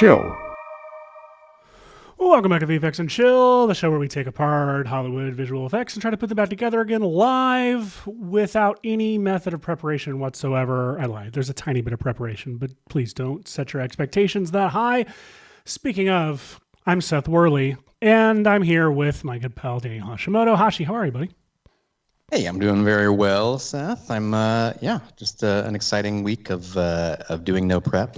Chill. Welcome back to VFX and Chill, the show where we take apart Hollywood visual effects and try to put them back together again live without any method of preparation whatsoever. I lied. There's a tiny bit of preparation, but please don't set your expectations that high. Speaking of, I'm Seth Worley, and I'm here with my good pal, Danny Hashimoto. Hashi, how are you, buddy? Hey, I'm doing very well, Seth. I'm, just an exciting week of doing no prep.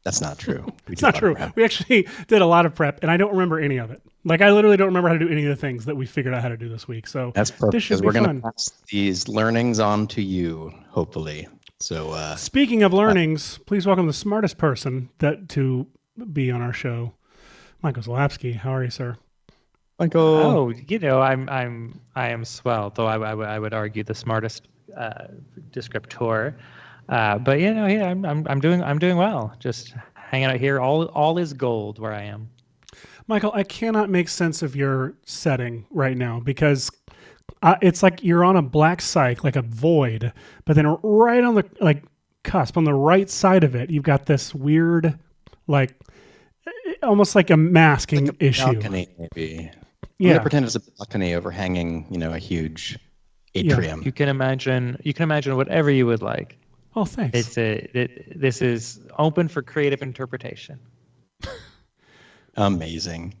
That's not true. It's not true. We actually did a lot of prep, and I don't remember any of it. Like, I literally don't remember how to do any of the things that we figured out how to do this week. So that's perfect, this should because be we're going fun. to pass these learnings on to you, hopefully. So, speaking of learnings, please welcome the smartest person to be on our show, Michael Zalapsky. How are you, sir? Michael. Oh, I am swell, though I would argue the smartest descriptor. But I'm doing well. Just hanging out here. All is gold where I am. Michael, I cannot make sense of your setting right now because it's like you're on a black cyc, like a void, but then right on the cusp, on the right side of it, you've got this weird, almost like a masking like a issue. Balcony, maybe. Yeah. I'm gonna pretend it's a balcony overhanging, a huge atrium. You can imagine whatever you would like. Oh, thanks. This is open for creative interpretation. Amazing.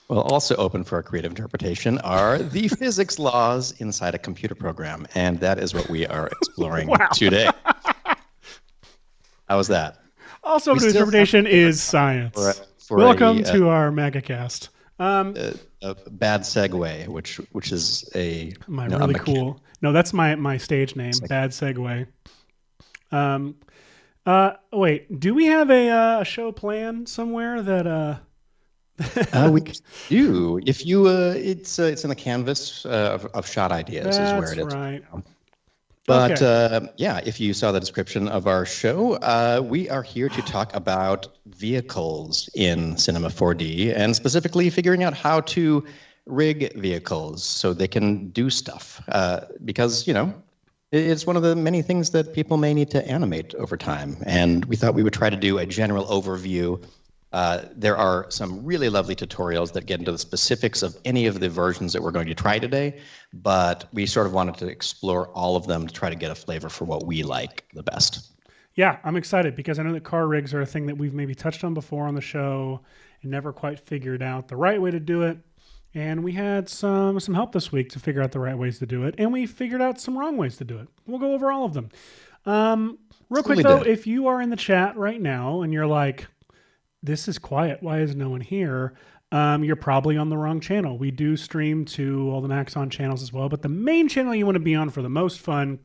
Well, also open for a creative interpretation are the physics laws inside a computer program, and that is what we are exploring today. How was that? Also open to interpretation is science. Welcome to our MegaCast. A bad segue, which is really cool. No, that's my stage name. Bad Segue. Wait, do we have a show plan somewhere that we do. If you it's in the canvas of shot ideas is where it is. Right. But if you saw the description of our show, we are here to talk about vehicles in Cinema 4D, and specifically figuring out how to rig vehicles so they can do stuff. Because, it's one of the many things that people may need to animate over time. And we thought we would try to do a general overview. There are some really lovely tutorials that get into the specifics of any of the versions that we're going to try today, but we sort of wanted to explore all of them to try to get a flavor for what we like the best. Yeah, I'm excited because I know that car rigs are a thing that we've maybe touched on before on the show and never quite figured out the right way to do it. And we had some help this week to figure out the right ways to do it, and we figured out some wrong ways to do it. We'll go over all of them. Real quick, though, if you are in the chat right now and you're like, this is quiet, why is no one here? You're probably on the wrong channel. We do stream to all the Maxon channels as well, but the main channel you want to be on for the most fun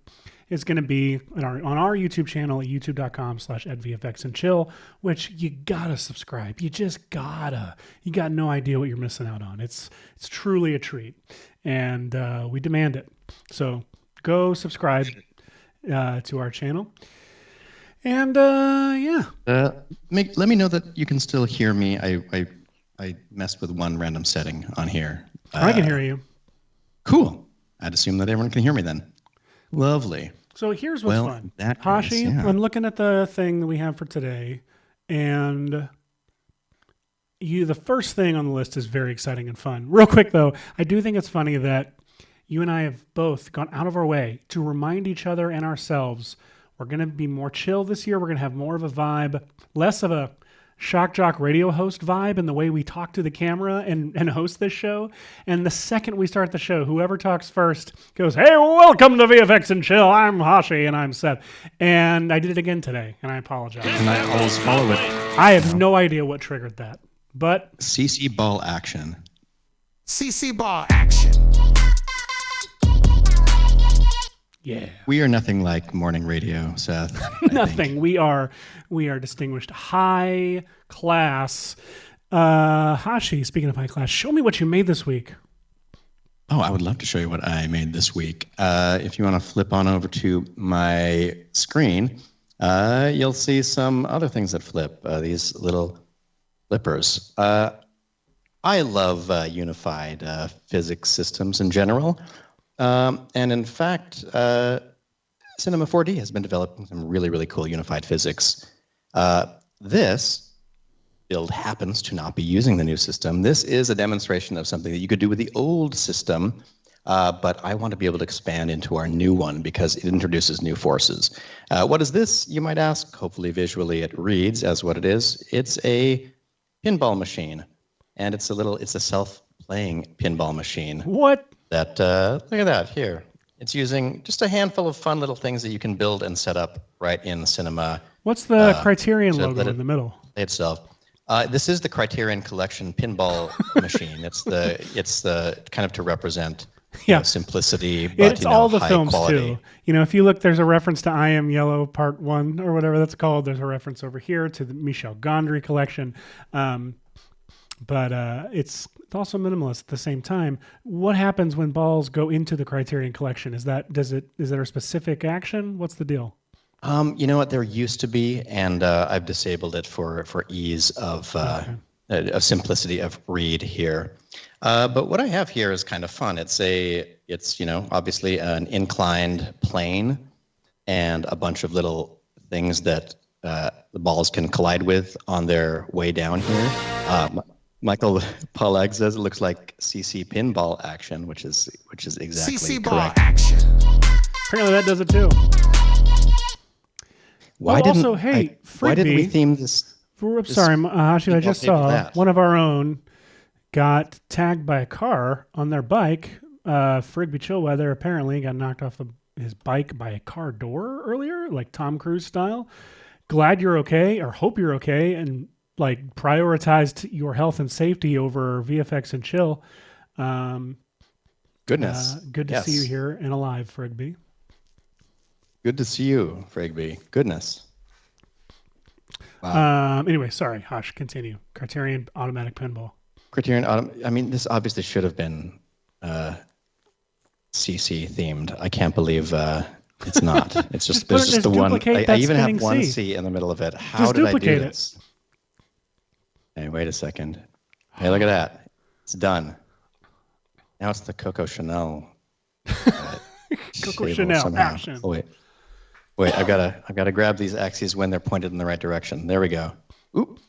is going to be on our YouTube channel at youtube.com/VFX and Chill, which you gotta subscribe. You just gotta. You got no idea what you're missing out on. It's truly a treat, and we demand it. So go subscribe to our channel. And let me know that you can still hear me. I messed with one random setting on here. I can hear you. Cool. I'd assume that everyone can hear me then. Lovely. So here's what's fun. Hashi, I'm looking at the thing that we have for today, and the first thing on the list is very exciting and fun. Real quick, though, I do think it's funny that you and I have both gone out of our way to remind each other and ourselves we're going to be more chill this year. We're going to have more of a vibe, less of a shock jock radio host vibe in the way we talk to the camera and host this show. And the second we start the show, whoever talks first goes, "Hey, welcome to VFX and Chill. I'm Hashi and I'm Seth." And I did it again today, and I apologize. And I always follow it. I have no idea what triggered that, but CC ball action. CC ball action. yeah. We are nothing like morning radio, Seth. Nothing. We are distinguished high class. Hashi, speaking of high class, show me what you made this week. Oh, I would love to show you what I made this week. If you want to flip on over to my screen, you'll see some other things that flip, these little flippers. I love unified physics systems in general. And in fact, Cinema 4D has been developing some really, really cool unified physics. This build happens to not be using the new system. This is a demonstration of something that you could do with the old system, but I want to be able to expand into our new one because it introduces new forces. What is this, you might ask? Hopefully visually it reads as what it is. It's a pinball machine, and it's a self-playing pinball machine. What? That, look at that, here. It's using just a handful of fun little things that you can build and set up right in Cinema. What's the Criterion logo in the middle? Itself. This is the Criterion Collection pinball machine. It's the kind of to represent simplicity, but it's all the high films quality. too. If you look, there's a reference to I Am Yellow Part 1 or whatever that's called. There's a reference over here to the Michel Gondry collection. But it's also minimalist at the same time. What happens when balls go into the Criterion Collection? Is there a specific action? What's the deal? You know what? There used to be, and I've disabled it for ease of simplicity of read here. But what I have here is kind of fun. It's obviously an inclined plane and a bunch of little things that the balls can collide with on their way down here. Michael Pollag says it looks like CC pinball action, which is exactly CC correct. ball action. Apparently that does it too. Why didn't we theme this? Sorry, Hashi, I just saw that. one of our own got tagged by a car on their bike. Frigby Chillweather apparently got knocked off his bike by a car door earlier, like Tom Cruise style. Glad you're okay, or hope you're okay, and like prioritized your health and safety over VFX and Chill. Goodness. Good to see you here and alive, Frigby. Good to see you, Frigby. Goodness. Wow. Anyway, sorry, Hosh, continue. Criterion Automatic Pinball. This obviously should have been CC themed. I can't believe it's not. It's just there's just the one. I even have one C in the middle of it. How did I do this? Hey, wait a second. Hey, look at that. It's done. Now it's the Coco Chanel. Coco Chanel somehow. action. Oh, wait. I've got to grab these axes when they're pointed in the right direction. There we go. Oop.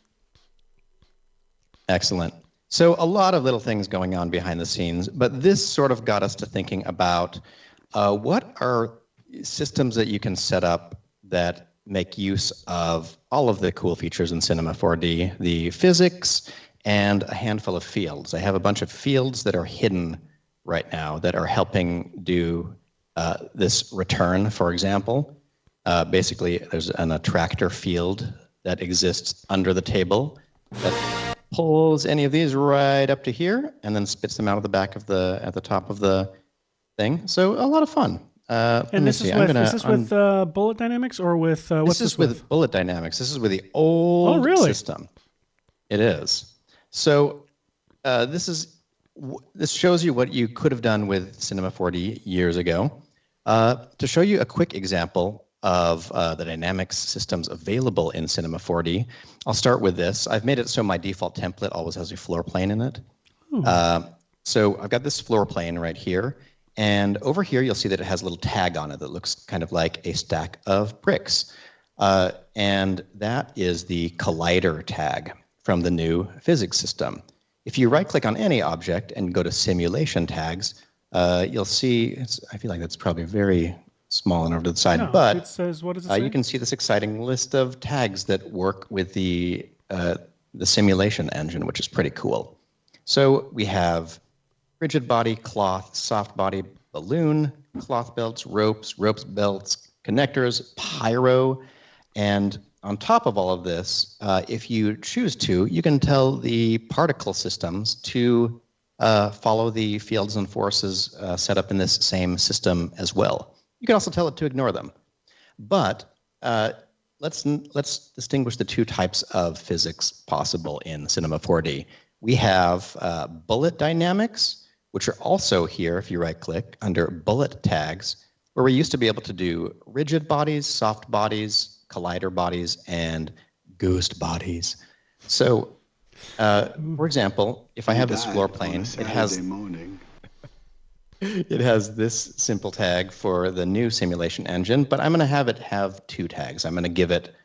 Excellent. So a lot of little things going on behind the scenes, but this sort of got us to thinking about what are systems that you can set up that make use of all of the cool features in Cinema 4D, the physics, and a handful of fields. I have a bunch of fields that are hidden right now that are helping do this return, for example. Basically, there's an attractor field that exists under the table that pulls any of these right up to here and then spits them out of the back of at the top of the thing. So a lot of fun. And this is with bullet dynamics or with what's this with bullet dynamics. This is with the old system. It is. So this shows you what you could have done with Cinema 4D years ago. To show you a quick example of the dynamics systems available in Cinema 4D, I'll start with this. I've made it so my default template always has a floor plane in it. So I've got this floor plane right here. And over here, you'll see that it has a little tag on it that looks kind of like a stack of bricks. And that is the collider tag from the new physics system. If you right-click on any object and go to simulation tags, you'll see, I feel like that's probably very small and over to the side, but it says, what does it say? You can see this exciting list of tags that work with the simulation engine, which is pretty cool. So we have rigid body, cloth, soft body, balloon, cloth belts, ropes, belts, connectors, pyro, and on top of all of this, if you choose to, you can tell the particle systems to follow the fields and forces set up in this same system as well. You can also tell it to ignore them. But let's distinguish the two types of physics possible in Cinema 4D. We have bullet dynamics, which are also here, if you right-click, under bullet tags, where we used to be able to do rigid bodies, soft bodies, collider bodies, and ghost bodies. So, for example, if I have this floor plane, it has this simple tag for the new simulation engine, but I'm going to have it have two tags. I'm going to give it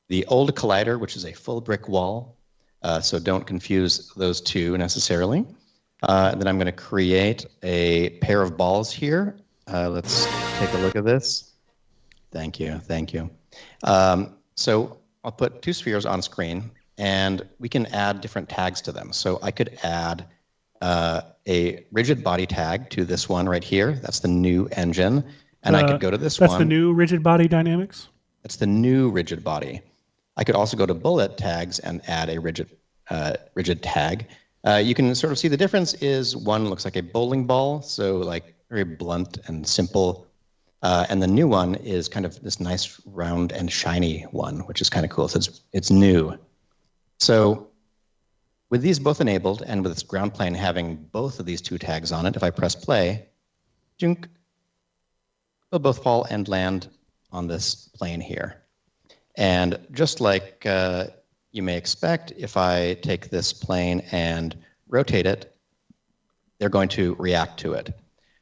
the old collider, which is a full brick wall, So don't confuse those two necessarily. Then I'm going to create a pair of balls here. Let's take a look at this. Thank you. So I'll put two spheres on screen, and we can add different tags to them. So I could add a rigid body tag to this one right here. That's the new engine. And I could go to this one. That's the new rigid body dynamics? That's the new rigid body. I could also go to bullet tags and add a rigid tag. You can sort of see the difference is one looks like a bowling ball, so like very blunt and simple. And the new one is kind of this nice round and shiny one, which is kind of cool. So it's new. So with these both enabled and with this ground plane having both of these two tags on it, if I press play, junk, they'll both fall and land on this plane here. And just like you may expect, if I take this plane and rotate it, they're going to react to it.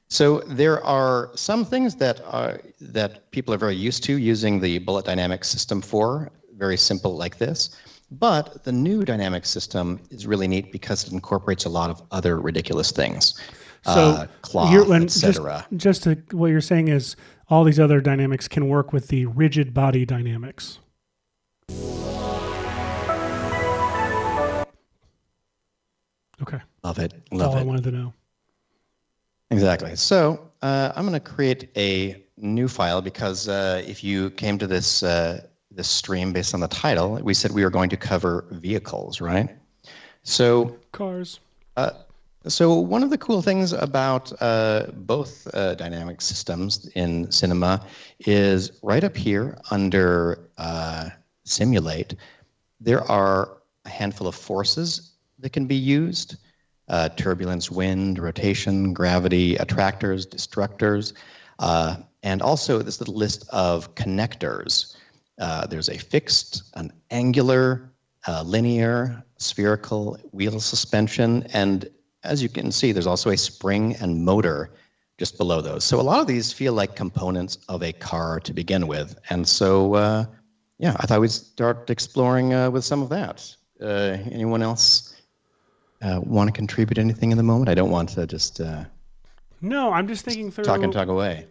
So there are some things that people are very used to using the bullet dynamics system for, very simple like this. But the new dynamic system is really neat because it incorporates a lot of other ridiculous things. So cloth, etc. Just what you're saying is all these other dynamics can work with the rigid body dynamics. Okay. Love it. That's all I wanted to know. Exactly. So I'm going to create a new file because if you came to this this stream based on the title, we said we were going to cover vehicles, right? So cars. So one of the cool things about both dynamic systems in cinema is right up here under simulate, there are a handful of forces that can be used. Turbulence, wind, rotation, gravity, attractors, destructors, and also this little list of connectors. There's a fixed, an angular, linear, spherical, wheel suspension, and as you can see, there's also a spring and motor just below those. So a lot of these feel like components of a car to begin with. And so, yeah, I thought we'd start exploring with some of that. Anyone else want to contribute anything in the moment? I don't want to just... No, I'm just thinking through... Talk away.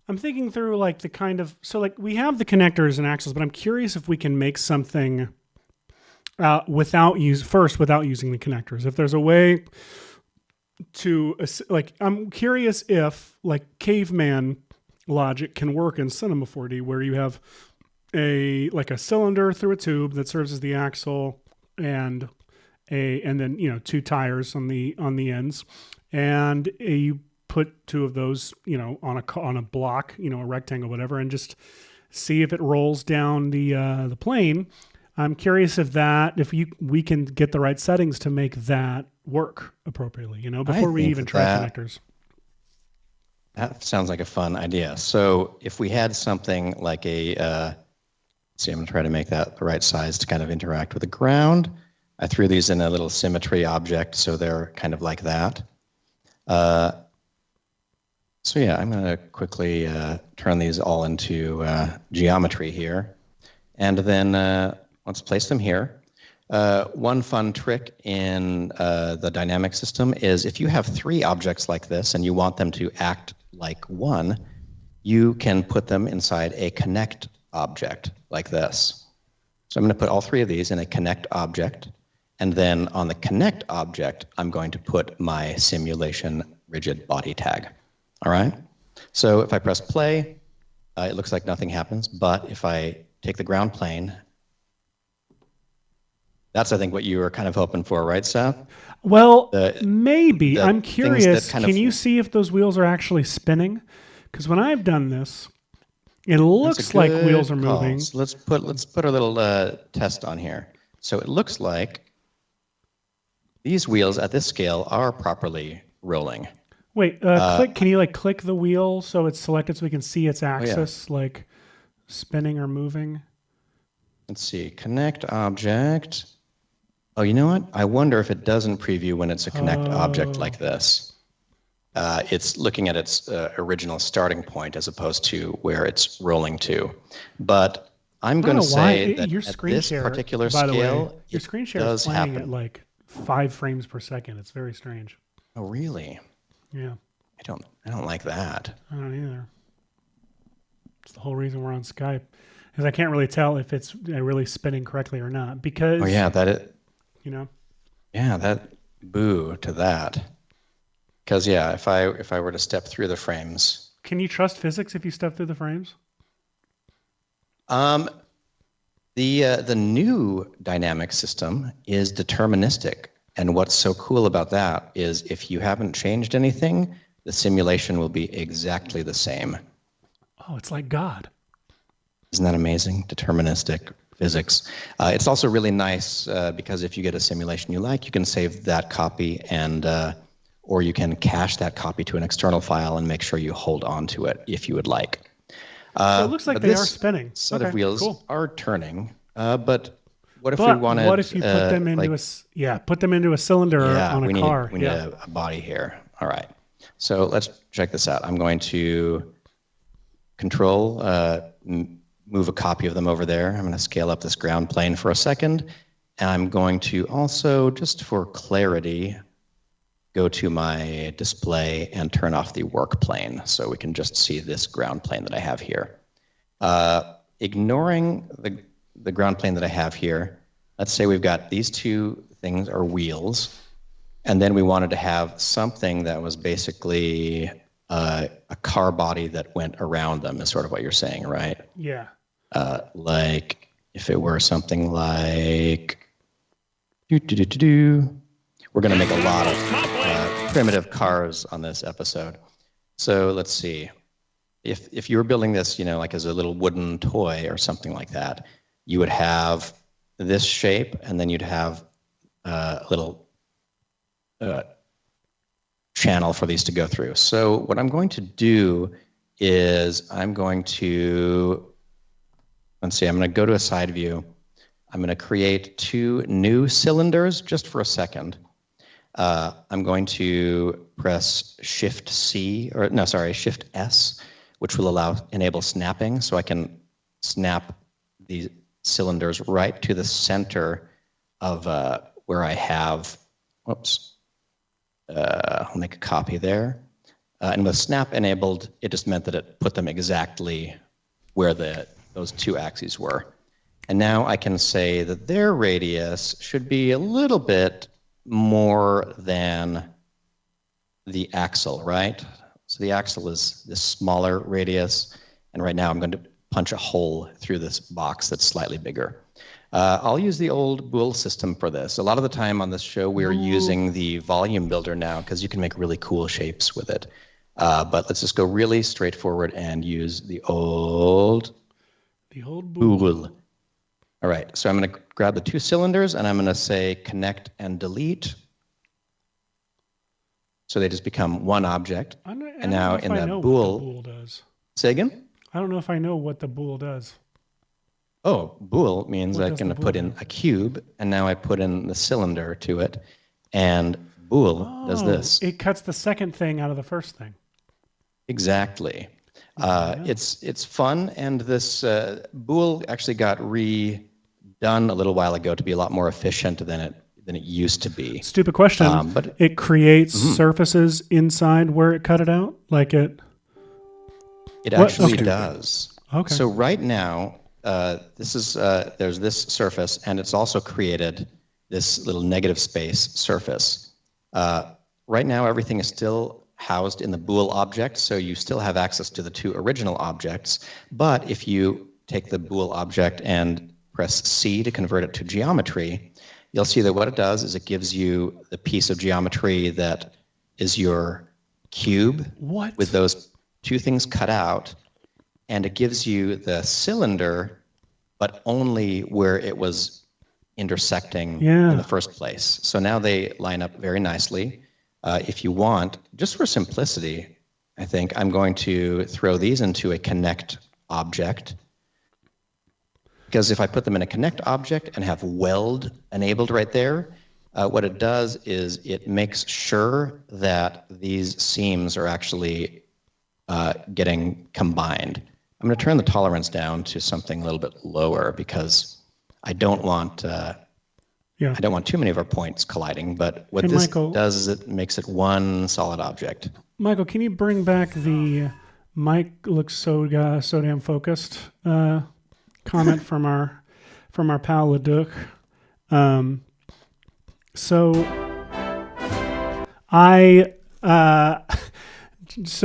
I'm thinking through like the kind of... So like we have the connectors and axles, but I'm curious if we can make something without using the connectors. If there's a way to... Like, I'm curious if like caveman logic can work in Cinema 4D where you have a cylinder through a tube that serves as the axle and then two tires on the ends, and you put two of those on a block, a rectangle, whatever, and just see if it rolls down the plane. I'm curious if we can get the right settings to make that work appropriately, before we even try connectors. That sounds like a fun idea. So if we had something like I'm going to try to make that the right size to kind of interact with the ground. I threw these in a little symmetry object, so they're kind of like that. So yeah, I'm going to quickly turn these all into geometry here. And then let's place them here. One fun trick in the dynamic system is if you have three objects like this and you want them to act like one, you can put them inside a connect object like this. So I'm going to put all three of these in a connect object. And then on the connect object, I'm going to put my simulation rigid body tag. All right? So if I press play, it looks like nothing happens. But if I take the ground plane, that's, I think, what you were kind of hoping for, right, Seth? Well, maybe. I'm curious. Can you see if those wheels are actually spinning? Because when I've done this, it looks like wheels are moving. So let's put a little test on here. So it looks like these wheels at this scale are properly rolling. Wait, click. Can you click the wheel so it's selected so we can see its axis, like spinning or moving? Let's see, connect object. Oh, you know what? I wonder if it doesn't preview when it's a connect object like this. It's looking at its original starting point as opposed to where it's rolling to. But I'm going to say that your at screen this share, particular by the way, scale, your it screen share does is playing happen. at like 5 frames per second. It's very strange. Oh, really? Yeah, I don't like that. I don't either. It's the whole reason we're on Skype, because I can't really tell if it's really spinning correctly or not. Because Oh yeah, you know, that boo to that. Because yeah, if I were to step through the frames, can you trust physics if you step through the frames? the new dynamic system is deterministic, and what's so cool about that is if you haven't changed anything, the simulation will be exactly the same. Oh, it's like God. Isn't that amazing? Deterministic physics. It's also really nice because if you get a simulation you like, you can save that copy and or you can cache that copy to an external file and make sure you hold on to it if you would like. So it looks like but they this are spinning. set Okay, of wheels cool. are turning. But what if we wanted? What if you put them into put them into a cylinder on a car? We need a body here. All right. So let's check this out. I'm going to control move a copy of them over there. I'm going to scale up this ground plane for a second. And I'm going to also, just for clarity, go to my display and turn off the work plane so we can just see this ground plane that I have here. Ignoring the ground plane that I have here, let's say we've got these two things are wheels, and then we wanted to have something that was basically a car body that went around them is sort of what you're saying, right? Yeah. Like if it were something like, we're going to make a lot of primitive cars on this episode. So let's see. If you were building this, like as a little wooden toy or something like that, you would have this shape, and then you'd have a little channel for these to go through. So what I'm going to do is I'm going to go to a side view. I'm going to create 2 new cylinders just for a second. I'm going to press Shift S, which will enable snapping, so I can snap these cylinders right to the center of where I have, I'll make a copy there. And with snap enabled, it just meant that it put them exactly where those 2 axes were. And now I can say that their radius should be a little bit more than the axle, right? So the axle is this smaller radius, and right now I'm going to punch a hole through this box that's slightly bigger. I'll use the old bool system for this. A lot of the time on this show, we're using the volume builder now because you can make really cool shapes with it. But let's just go really straightforward and use the old bool. All right, so I'm going to grab the 2 cylinders and I'm going to say connect and delete. So they just become one object. And now in the bool does. Say again? I don't know if I know what the bool does. Oh, bool means I'm going to put in a cube, and now I put in the cylinder to it, and bool does this. It cuts the second thing out of the first thing. Exactly. It's fun, and this bool actually got redone a little while ago to be a lot more efficient than it used to be. Stupid question. But it creates surfaces inside where it cut it out, like it. It actually does. Okay. So right now, there's this surface, and it's also created this little negative space surface. Right now, everything is still housed in the bool object, so you still have access to the 2 original objects. But if you take the bool object and press C to convert it to geometry, you'll see that what it does is it gives you the piece of geometry that is your cube with those 2 things cut out, and it gives you the cylinder, but only where it was intersecting in the first place. So now they line up very nicely. If you want, just for simplicity, I think I'm going to throw these into a connect object. Because if I put them in a connect object and have weld enabled right there, what it does is it makes sure that these seams are actually getting combined. I'm going to turn the tolerance down to something a little bit lower because I don't want I don't want too many of our points colliding. But what this Michael, does is it makes it one solid object. Michael, can you bring back the Mike looks so damn focused comment from our pal Leduc? So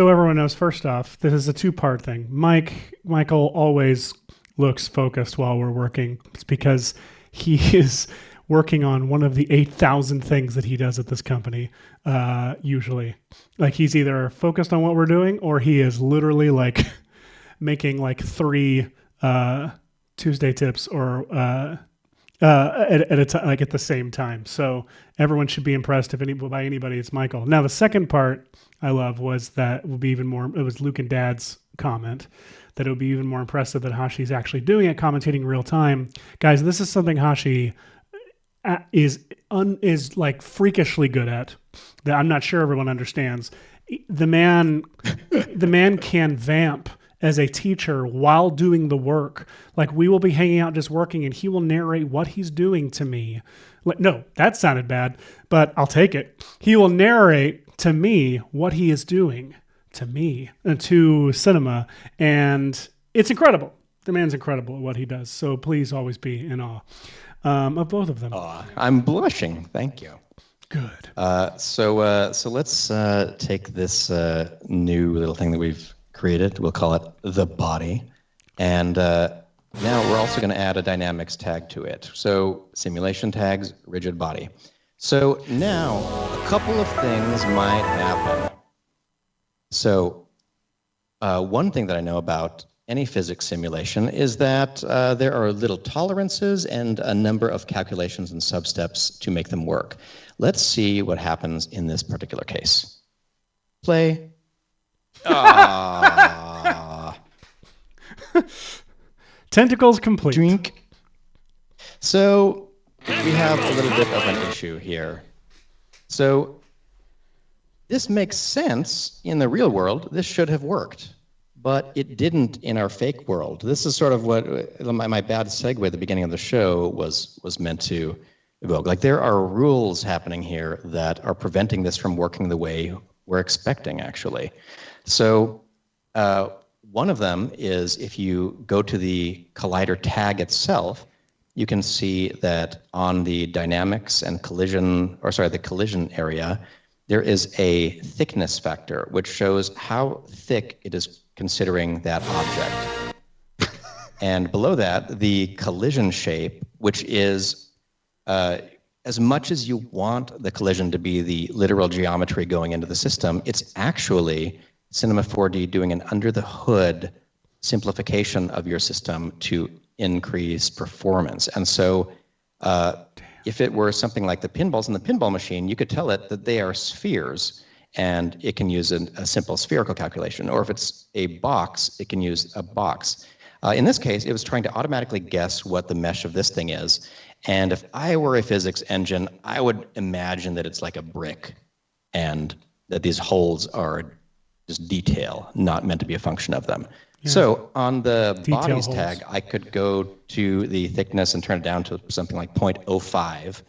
everyone knows, first off, this is a two-part thing. Michael always looks focused while we're working. It's because he is working on one of the 8,000 things that he does at this company, usually. Like, he's either focused on what we're doing or he is literally like making like 3 Tuesday tips or at a time, like at the same time. So everyone should be impressed by anybody. It's Michael. Now the second part I love was that will be even more. It was Luke and Dad's comment that it would be even more impressive that Hashi's actually doing it, commentating real time. Guys, this is something Hashi is like freakishly good at. That I'm not sure everyone understands. The man can vamp as a teacher while doing the work. Like, we will be hanging out just working and he will narrate what he's doing to me. Like, no, that sounded bad, but I'll take it. He will narrate to me what he is doing to me, to cinema. And it's incredible. The man's incredible at what he does. So please always be in awe of both of them. I'm blushing. Thank you. Good. So let's take this new little thing that we've created. We'll call it the body. And now we're also going to add a dynamics tag to it. So simulation tags, rigid body. So now a couple of things might happen. So one thing that I know about any physics simulation is that there are little tolerances and a number of calculations and substeps to make them work. Let's see what happens in this particular case. Play. Tentacles complete. Drink. So we have a little bit of an issue here. So this makes sense in the real world. This should have worked, but it didn't in our fake world. This is sort of what my bad segue at the beginning of the show was meant to evoke. Like, there are rules happening here that are preventing this from working the way we're expecting, actually. So one of them is if you go to the collider tag itself, you can see that on the dynamics and the collision area, there is a thickness factor, which shows how thick it is considering that object. And below that, the collision shape, which is as much as you want the collision to be the literal geometry going into the system, it's actually Cinema 4D doing an under the hood simplification of your system to increase performance. And so if it were something like the pinballs in the pinball machine, you could tell it that they are spheres and it can use a simple spherical calculation. Or if it's a box, it can use a box. In this case, it was trying to automatically guess what the mesh of this thing is. And if I were a physics engine, I would imagine that it's like a brick and that these holes are just detail, not meant to be a function of them. Yeah. So on the detail bodies holes tag, I could go to the thickness and turn it down to something like 0.05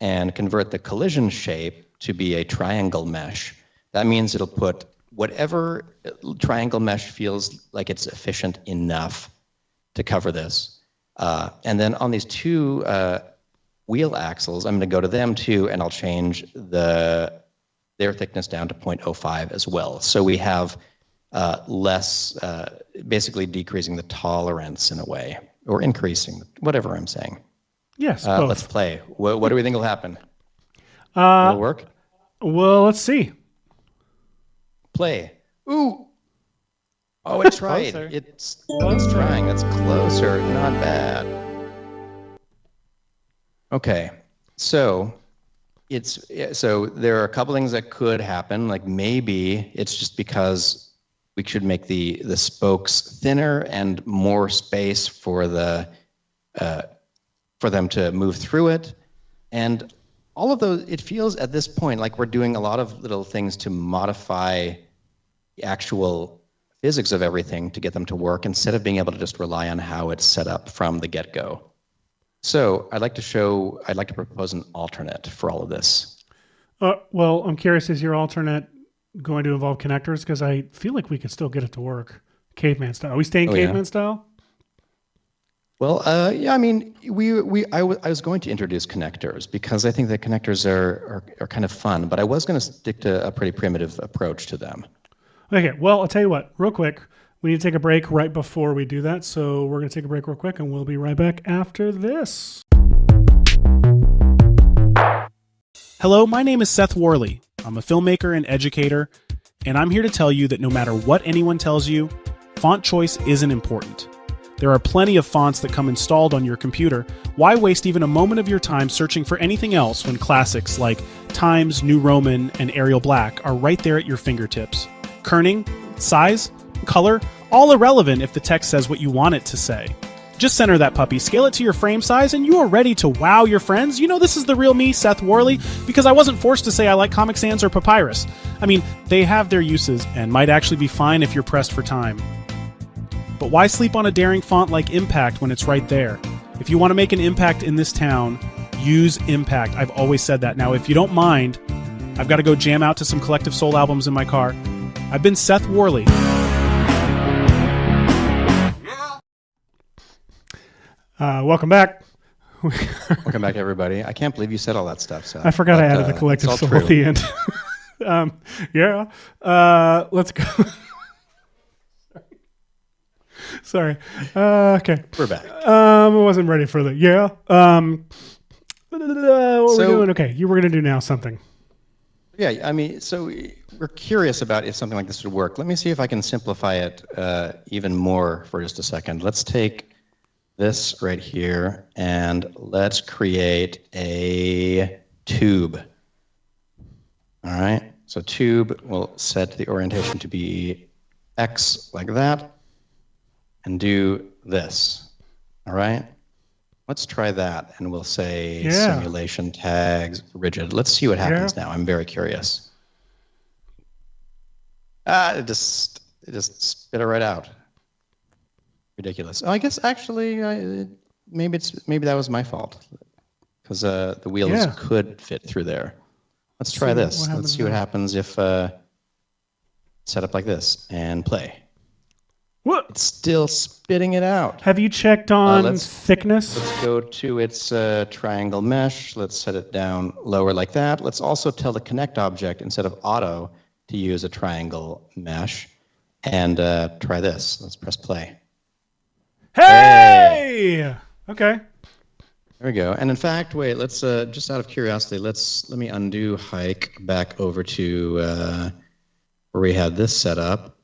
and convert the collision shape to be a triangle mesh. That means it'll put whatever triangle mesh feels like it's efficient enough to cover this. And then on these two wheel axles, I'm going to go to them too, and I'll change their thickness down to 0.05 as well. So we have less, basically decreasing the tolerance in a way, or increasing, whatever I'm saying. Yes, both. Let's play. What do we think will happen? Will it work? Well, let's see. Play. Ooh. Oh, it's right. It's trying. That's closer. Not bad. Okay. So there are a couple things that could happen. Like, maybe it's just because we should make the spokes thinner and more space for them to move through it. And all of those, it feels at this point like we're doing a lot of little things to modify the actual physics of everything to get them to work instead of being able to just rely on how it's set up from the get-go. So I'd like to propose an alternate for all of this. Well, I'm curious, is your alternate going to involve connectors? Because I feel like we could still get it to work caveman style. Are we staying caveman style? Well, yeah, I mean, I was going to introduce connectors because I think that connectors are kind of fun, but I was going to stick to a pretty primitive approach to them. Okay, well, I'll tell you what, real quick, we need to take a break right before we do that, so we're going to take a break real quick, and we'll be right back after this. Hello, my name is Seth Worley. I'm a filmmaker and educator, and I'm here to tell you that no matter what anyone tells you, font choice isn't important. There are plenty of fonts that come installed on your computer. Why waste even a moment of your time searching for anything else when classics like Times New Roman and Arial Black are right there at your fingertips? Kerning, size, color, all irrelevant if the text says what you want it to say. Just center that puppy, scale it to your frame size, and you are ready to wow your friends. You know this is the real me, Seth Worley, because I wasn't forced to say I like Comic Sans or Papyrus. I mean, they have their uses and might actually be fine if you're pressed for time. But why sleep on a daring font like Impact when it's right there? If you want to make an impact in this town, use Impact. I've always said that. Now, if you don't mind, I've got to go jam out to some Collective Soul albums in my car. I've been Seth Worley. Welcome back. Welcome back, everybody. I can't believe you said all that stuff, Seth. I forgot I added the Collective Soul at the end. Let's go. Sorry. Okay. We're back. I wasn't ready for the what we're doing? Okay, you were going to do now something. Yeah, I mean, so we're curious about if something like this would work. Let me see if I can simplify it even more for just a second. Let's take this right here and let's create a tube. All right. So tube, we'll set the orientation to be X like that. And do this. All right. Let's try that, and we'll say simulation tags rigid. Let's see what happens now. I'm very curious. It just spit it right out. Ridiculous. Oh, I guess actually, maybe that was my fault because the wheels could fit through there. Let's try this. Let's see what happens if set up like this and play. What? It's still spitting it out. Have you checked on thickness? Let's go to its triangle mesh. Let's set it down lower like that. Let's also tell the connect object instead of auto to use a triangle mesh. And try this. Let's press play. Hey! Okay. There we go. And in fact, wait, let's just out of curiosity, let me undo hike back over to where we had this set up.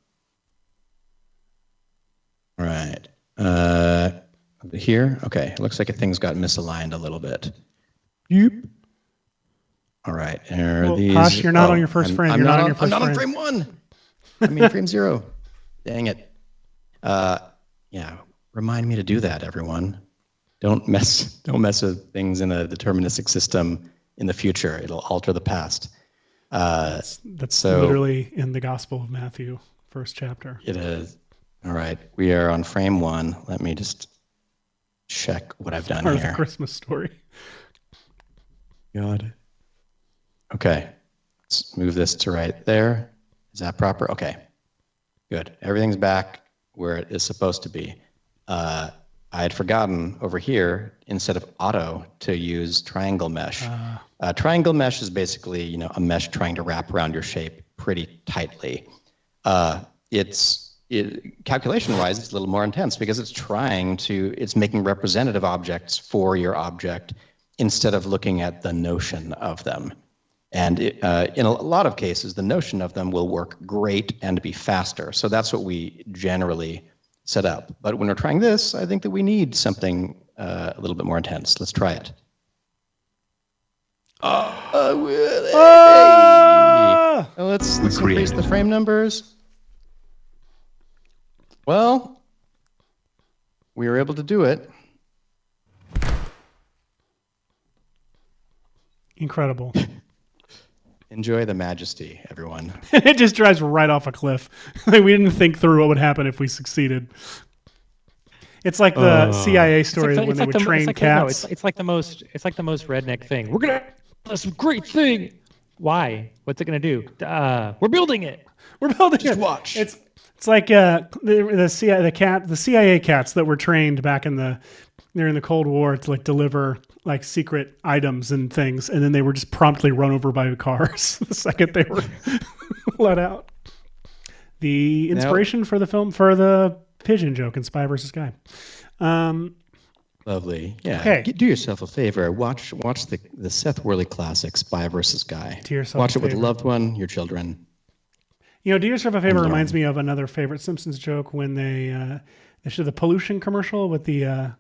All right. Here? Okay. It looks like things got misaligned a little bit. Yep. All right. Hash, you're not on your first frame. I'm not on frame 1. I mean frame 0. Dang it. Yeah. Remind me to do that, everyone. Don't mess with things in a deterministic system in the future. It'll alter the past. That's literally in the Gospel of Matthew, first chapter. It is. All right, we are on frame 1. Let me just check what I've done here. Part of the Christmas story. God. Okay, let's move this to right there. Is that proper? Okay, good. Everything's back where it is supposed to be. I had forgotten over here, instead of auto, to use triangle mesh. Triangle mesh is basically, a mesh trying to wrap around your shape pretty tightly. Calculation-wise, it's a little more intense because it's making representative objects for your object instead of looking at the notion of them. And in a lot of cases, the notion of them will work great and be faster. So that's what we generally set up. But when we're trying this, I think that we need something a little bit more intense. Let's try it. Let's increase the frame numbers. Well, we were able to do it. Incredible. Enjoy the majesty, everyone. It just drives right off a cliff. Like, we didn't think through what would happen if we succeeded. It's like the CIA story when they would train cats. It's like the most redneck thing. We're gonna do some great thing. Why? What's it gonna do? We're building it. We're building Just it. watch. It's like the CIA cats that were trained back during the Cold War to like deliver like secret items and things, and then they were just promptly run over by cars the second they were let out. The inspiration for the film, for the pigeon joke in Spy vs. Guy. Lovely. Yeah. Okay. Do yourself a favor. Watch the Seth Worley classic, Spy vs. Guy. Do yourself Watch a it with a favor. loved one, your children. You know, do yourself a favor learn. reminds me of another favorite Simpsons joke when they show the pollution commercial with the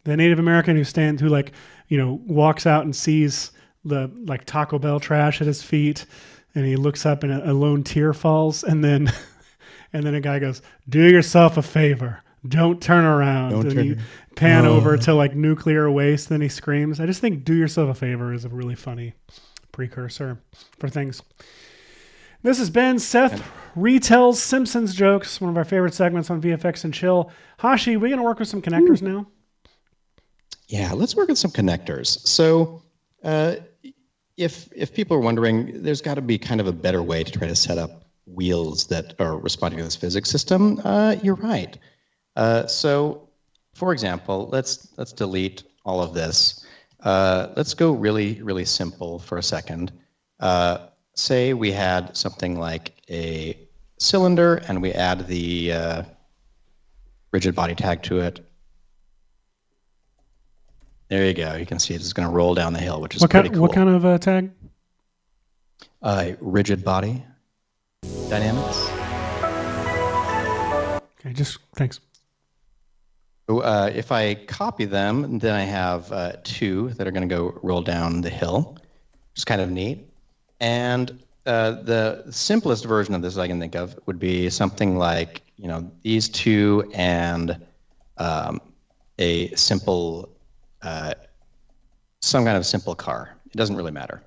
Native American who walks out and sees the like Taco Bell trash at his feet, and he looks up and a lone tear falls, and then a guy goes, "Do yourself a favor, don't turn around." And you pan over to like nuclear waste, then he screams. I just think "do yourself a favor" is a really funny precursor for things. This has been Seth Retells Simpsons Jokes, one of our favorite segments on VFX and Chill. Hashi, we're going to work with some connectors now. Yeah, let's work with some connectors. So if people are wondering, there's got to be kind of a better way to try to set up wheels that are responding to this physics system. You're right. So, for example, let's delete all of this. Let's go really, really simple for a second. Say we had something like a cylinder, and we add the rigid body tag to it. There you go. You can see it's going to roll down the hill, which is pretty cool. What kind of tag? Rigid body dynamics. Okay, just thanks. So if I copy them, then I have two that are going to go roll down the hill, which is kind of neat. And the simplest version of this I can think of would be something like, these two and a simple, some kind of simple car. It doesn't really matter.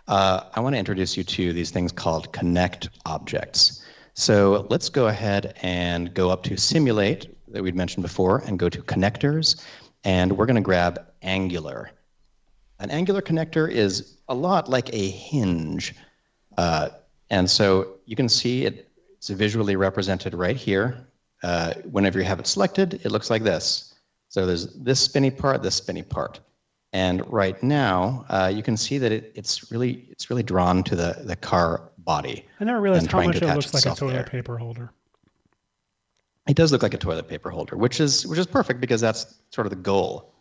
I want to introduce you to these things called connect objects. So let's go ahead and go up to simulate that we'd mentioned before and go to connectors, and we're going to grab angular. An angular connector is a lot like a hinge. And so you can see it's visually represented right here. Whenever you have it selected, it looks like this. So there's this spinny part. And right now, you can see that it's really drawn to the car body. I never realized how much it looks like a toilet paper holder. It does look like a toilet paper holder, which is perfect because that's sort of the goal.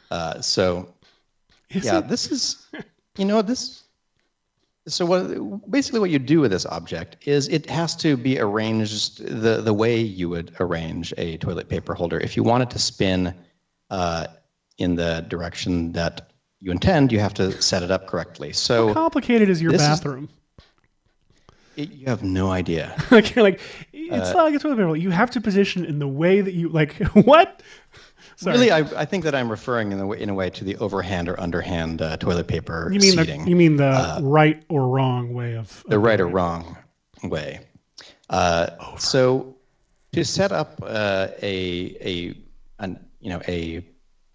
This is, So basically what you do with this object is it has to be arranged the way you would arrange a toilet paper holder. If you want it to spin in the direction that you intend, you have to set it up correctly. So how complicated is your bathroom? You have no idea. It's not like a toilet paper holder. You have to position it in the way that you like. What? Sorry. Really, I think that I'm referring in a way to the overhand or underhand toilet paper seating. You mean the right or wrong way of the right or wrong way. So to set up a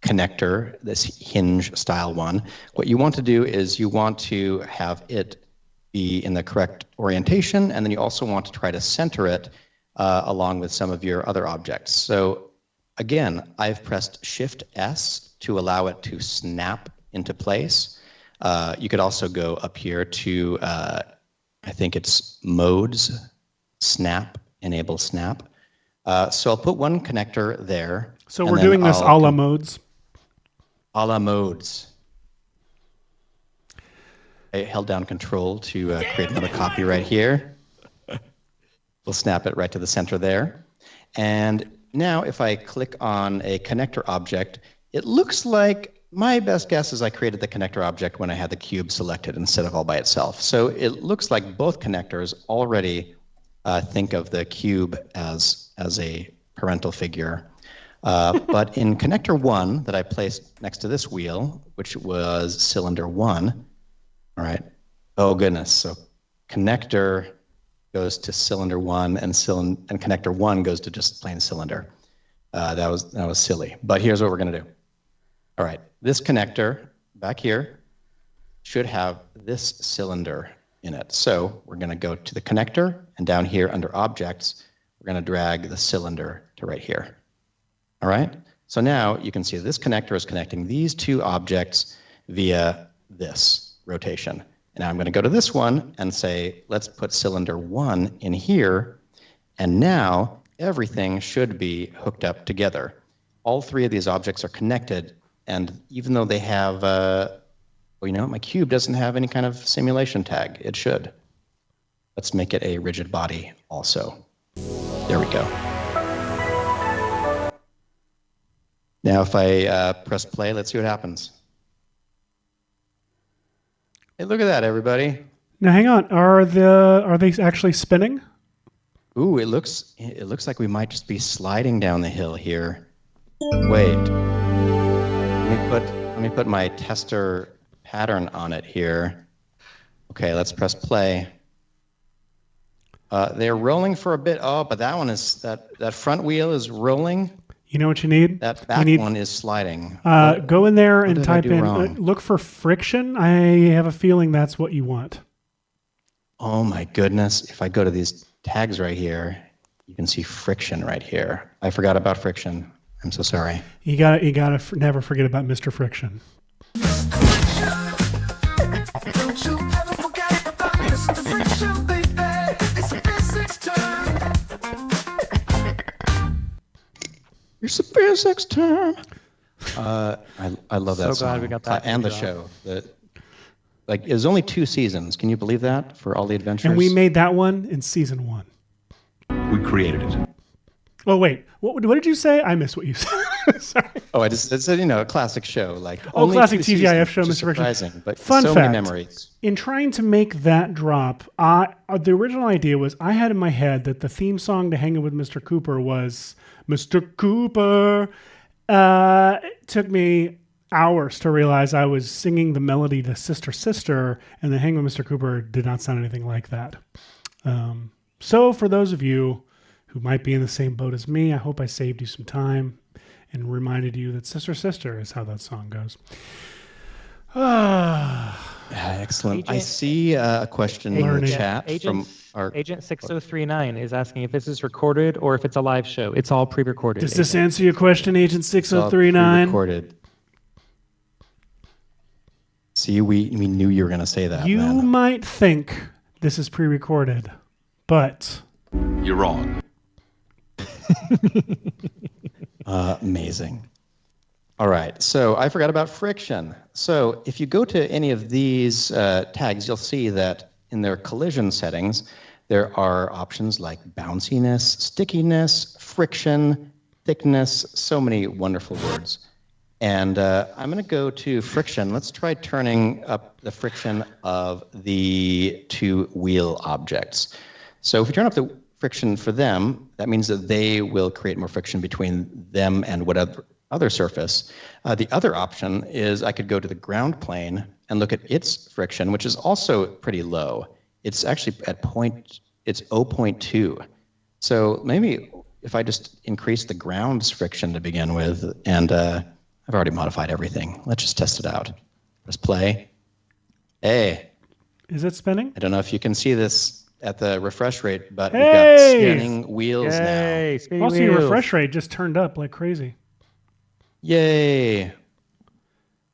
connector, this hinge style one, what you want to do is you want to have it be in the correct orientation, and then you also want to try to center it along with some of your other objects. So again, I've pressed Shift S to allow it to snap into place. You could also go up here to, I think it's modes, snap, enable snap. So I'll put one connector there. So we're doing this a la modes? A la modes. I held down Control to create another copy right here. We'll snap it right to the center there. And now if I click on a connector object, it looks like my best guess is I created the connector object when I had the cube selected instead of all by itself. So it looks like both connectors already think of the cube as a parental figure. But in connector 1 that I placed next to this wheel, which was cylinder 1, all right, Oh goodness. So connector goes to cylinder 1 and connector 1 goes to just plain cylinder. That was silly. But here's what we're going to do. All right. This connector back here should have this cylinder in it. So we're going to go to the connector, and down here under objects, we're going to drag the cylinder to right here. All right. So now you can see this connector is connecting these two objects via this rotation. And now I'm going to go to this one and say, let's put cylinder 1 in here. And now everything should be hooked up together. All three of these objects are connected. And even though they have, well, you know, my cube doesn't have any kind of simulation tag. It should. Let's make it a rigid body also. There we go. Now if I press play, let's see what happens. Hey, look at that, everybody. Now, hang on. Are they actually spinning? Ooh, it looks like we might just be sliding down the hill here. Wait. Let me put my tester pattern on it here. Okay, let's press play. They're rolling for a bit. Oh, but that one is that front wheel is rolling. You know what you need? That back one is sliding. Go in there and type in, wrong? look for friction. I have a feeling that's what you want. Oh my goodness. If I go to these tags right here, you can see friction right here. I forgot about friction. I'm so sorry. You gotta never forget about Mr. Friction. Don't you ever forget about Mr. Friction, baby. It's a physics term. It's a physics term. I love that So song. glad we got that and the show. Like, it was only 2 seasons. Can you believe that for all the adventures? And we made that one in season 1. We created it. Oh wait, what did you say? I missed what you said. Sorry. Oh, I just said, you know, a classic show. Like Oh, classic 2 TGIF seasons, show, which is Mr. Friction. surprising, but Fun so fact. many memories. In trying to make that drop, the original idea was I had in my head that the theme song to Hanging with Mr. Cooper was Mr. Cooper. It took me hours to realize I was singing the melody to Sister Sister, and the Hanging with Mr. Cooper did not sound anything like that. So for those of you who might be in the same boat as me, I hope I saved you some time and reminded you that Sister Sister is how that song goes. Excellent. I see a question in the chat from our... Agent 6039 is asking if this is recorded or if it's a live show. It's all pre-recorded. Does this answer your question, Agent It's all 6039? pre-recorded. See, we knew you were going to say that. You man. might think this is pre-recorded, but You're wrong. Amazing. All right, so I forgot about friction. So if you go to any of these tags, you'll see that in their collision settings, there are options like bounciness, stickiness, friction, thickness, so many wonderful words. And I'm going to go to friction. Let's try turning up the friction of the 2 wheel objects. So if we turn up the friction for them, that means that they will create more friction between them and whatever other surface. The other option is I could go to the ground plane and look at its friction, which is also pretty low. It's actually at it's 0.2. So maybe if I just increase the ground's friction to begin with, and I've already modified everything. Let's just test it out. Press play. Hey. is it spinning? I don't know if you can see this at the refresh rate, but we've Hey! got spinning wheels Yay, now. spinning Also, your wheels. refresh rate just turned up like crazy. Yay.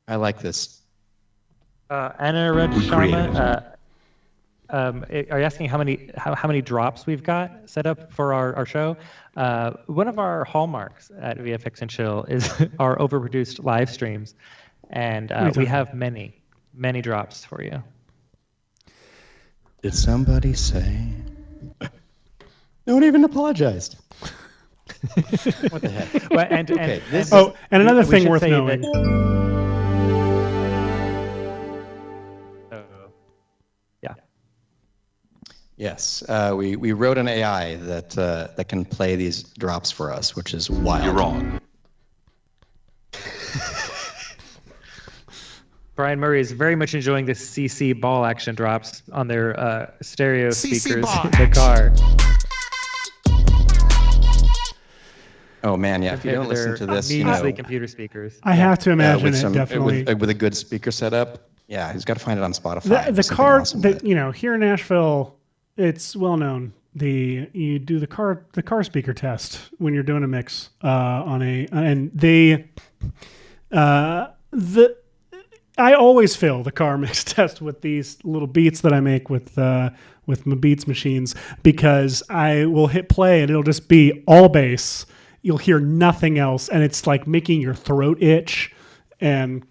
I like this. Anna Red We created Sharma, are you asking how many drops we've got set up for our show? One of our hallmarks at VFX and Chill is our overproduced live streams, and we have many drops for you. Did somebody say? No one even apologized. What the heck? Well, and another we thing should worth say knowing. Yeah. Yes, we wrote an AI that can play these drops for us, which is wild. You're wrong. Brian Murray is very much enjoying the CC ball action drops on their stereo CC speakers ball in the car. Oh man, yeah. If you don't listen to this, measly computer speakers. I have to imagine with it definitely. with a good speaker setup. Yeah, he's got to find it on Spotify. The Something car, awesome with it. here in Nashville, it's well known. You do the car speaker test when you're doing a mix I always fill the car mix test with these little beats that I make with my Beats machines, because I will hit play and it'll just be all bass. You'll hear nothing else, and it's like making your throat itch. And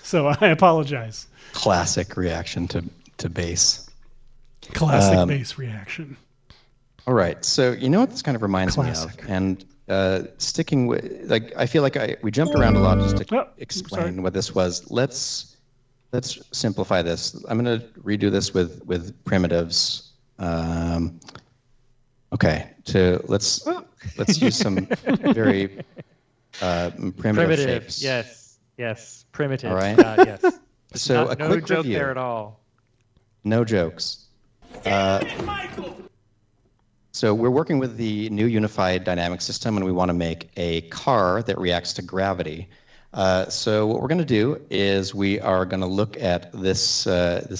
so I apologize. Classic reaction to bass. Classic bass reaction. All right. So you know what this kind of reminds me of? And sticking with, I feel like we jumped around a lot just to explain what this was. Let's simplify this. I'm going to redo this with primitives. Okay. Let's use some very primitive shapes. Yes. Primitive. All right. Yes. So a no quick joke review. there at all. No jokes. So we're working with the new unified dynamic system, and we want to make a car that reacts to gravity. So what we're going to do is we are going to look at this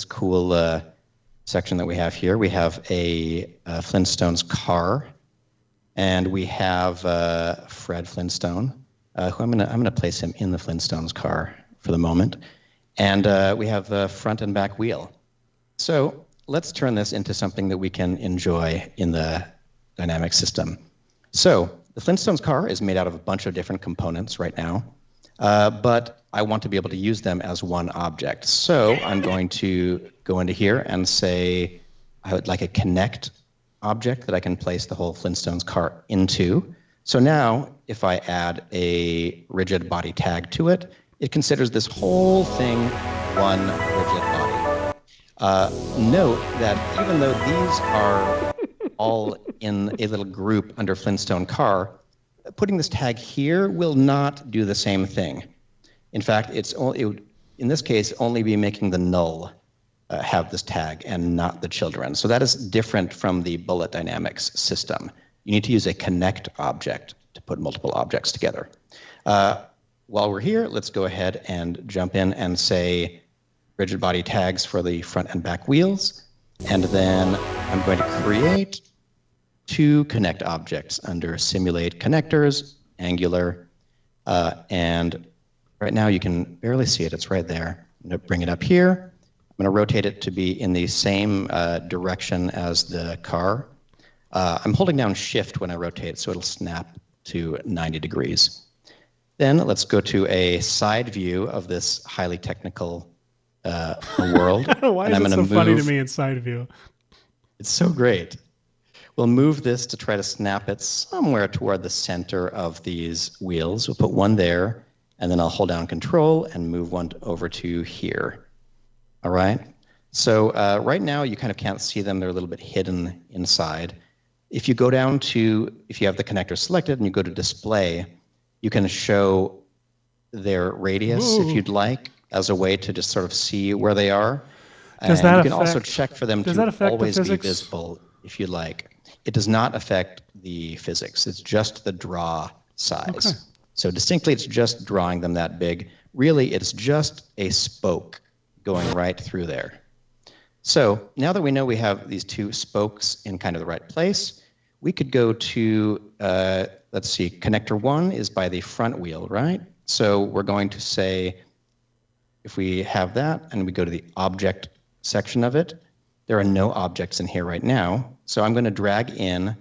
cool section that we have here. We have a Flintstones car, and we have Fred Flintstone, who I'm gonna place him in the Flintstones car for the moment, and we have the front and back wheel. So let's turn this into something that we can enjoy in the dynamic system. So the Flintstones car is made out of a bunch of different components right now, but I want to be able to use them as one object. So I'm going to go into here and say I would like a connect object that I can place the whole Flintstones car into. So now if I add a rigid body tag to it, it considers this whole thing one rigid body. Note that even though these are all in a little group under Flintstone car, putting this tag here will not do the same thing. In fact, it would, in this case, only be making the null have this tag and not the children. So that is different from the bullet dynamics system. You need to use a connect object to put multiple objects together. While we're here, let's go ahead and jump in and say rigid body tags for the front and back wheels. And then I'm going to create two connect objects under simulate connectors, angular, and right now you can barely see it. It's right there. I'm going to bring it up here. I'm going to rotate it to be in the same direction as the car. I'm holding down shift when I rotate, so it'll snap to 90 degrees. Then let's go to a side view of this highly technical world. Why is it so funny to me in side view? It's so great. We'll move this to try to snap it somewhere toward the center of these wheels. We'll put one there, and then I'll hold down Control and move one over to here. All right? So right now, you kind of can't see them. They're a little bit hidden inside. If you go down to, if you have the connector selected and you go to Display, you can show their radius if you'd like, as a way to just sort of see where they are. Does and that you can affect, also check for them does to that affect always the be physics? visible if you like. It does not affect the physics. It's just the draw size. Okay. So distinctly, it's just drawing them that big. Really, it's just a spoke going right through there. So now that we know we have these two spokes in kind of the right place, we could go to, let's see, connector one is by the front wheel, right? So we're going to say, if we have that and we go to the object section of it, there are no objects in here right now. So I'm going to drag in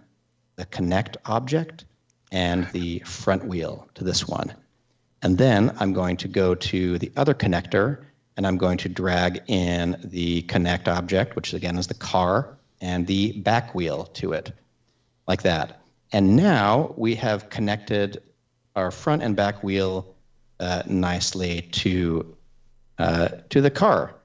the connect object and the front wheel to this one. And then I'm going to go to the other connector and I'm going to drag in the connect object, which again is the car, and the back wheel to it, like that. And now we have connected our front and back wheel nicely to the car.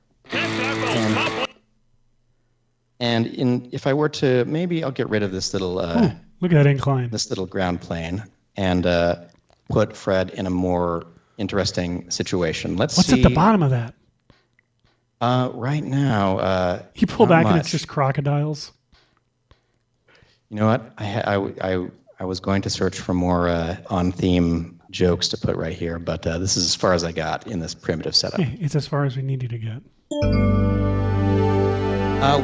And if I were to, maybe I'll get rid of this little Look at that incline. this little ground plane and put Fred in a more interesting situation. Let's What's see. at the bottom of that? Right now, You pull not back and it's much. just crocodiles. You know what? I was going to search for more on-theme jokes to put right here, but this is as far as I got in this primitive setup. Hey, it's as far as we need you to get.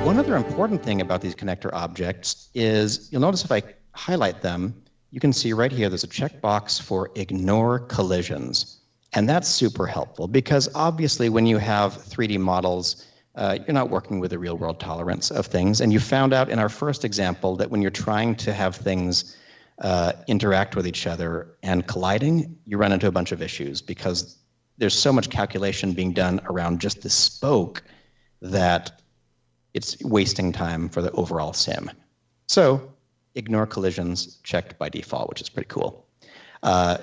One other important thing about these connector objects is you'll notice if I highlight them, you can see right here there's a checkbox for ignore collisions. And that's super helpful because obviously when you have 3D models, you're not working with a real world tolerance of things. And you found out in our first example that when you're trying to have things interact with each other and colliding, you run into a bunch of issues because there's so much calculation being done around just the spoke that it's wasting time for the overall sim. So ignore collisions checked by default, which is pretty cool.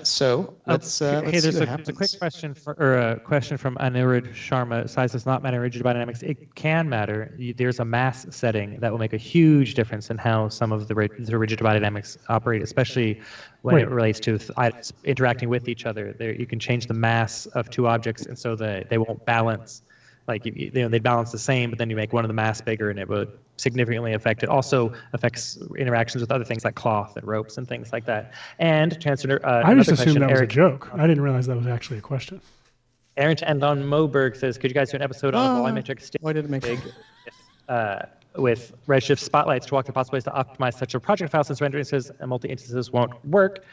So let's hey, see there's what a happens. quick question a question from Anirudh Sharma. Size does not matter in rigid dynamics. It can matter. There's a mass setting that will make a huge difference in how some of the rigid dynamics operate, especially when it relates to items interacting with each other. There, you can change the mass of two objects, and so they won't balance. Like they balance the same, but then you make one of the mass bigger, and it would significantly affect it. Also affects interactions with other things like cloth and ropes and things like that. And to answer I just another assumed question, that was a Eric, joke. I didn't realize that was actually a question. Aaron to end on Moberg says, could you guys do an episode on volumetric Why did it make big with Redshift spotlights to walk the possible ways to optimize such a project file since render instances and multi-instances won't work?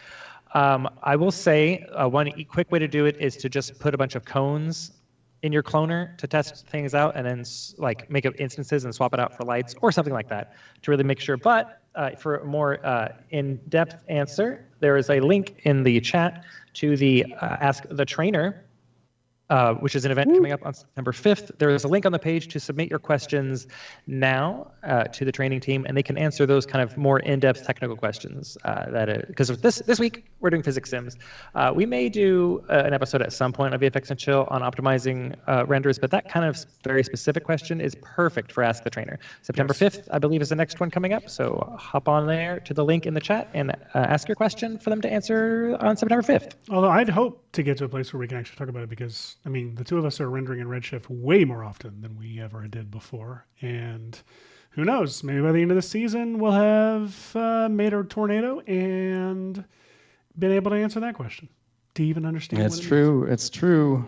I will say one quick way to do it is to just put a bunch of cones in your cloner to test things out and then like make up instances and swap it out for lights or something like that to really make sure. But for a more in-depth answer, there is a link in the chat to the Ask the Trainer, which is an event coming up on September 5th. There is a link on the page to submit your questions now to the training team, and they can answer those kind of more in-depth technical questions. Because this week we're doing physics sims. We may do an episode at some point of VFX and Chill on optimizing renders, but that kind of very specific question is perfect for Ask the Trainer. September 5th, I believe, is the next one coming up. So hop on there to the link in the chat and ask your question for them to answer on September 5th. Although I'd hope to get to a place where we can actually talk about it because, I mean, the two of us are rendering in Redshift way more often than we ever did before. And who knows, maybe by the end of the season, we'll have made a tornado and been able to answer that question. Do you even understand It's what it true. It's true.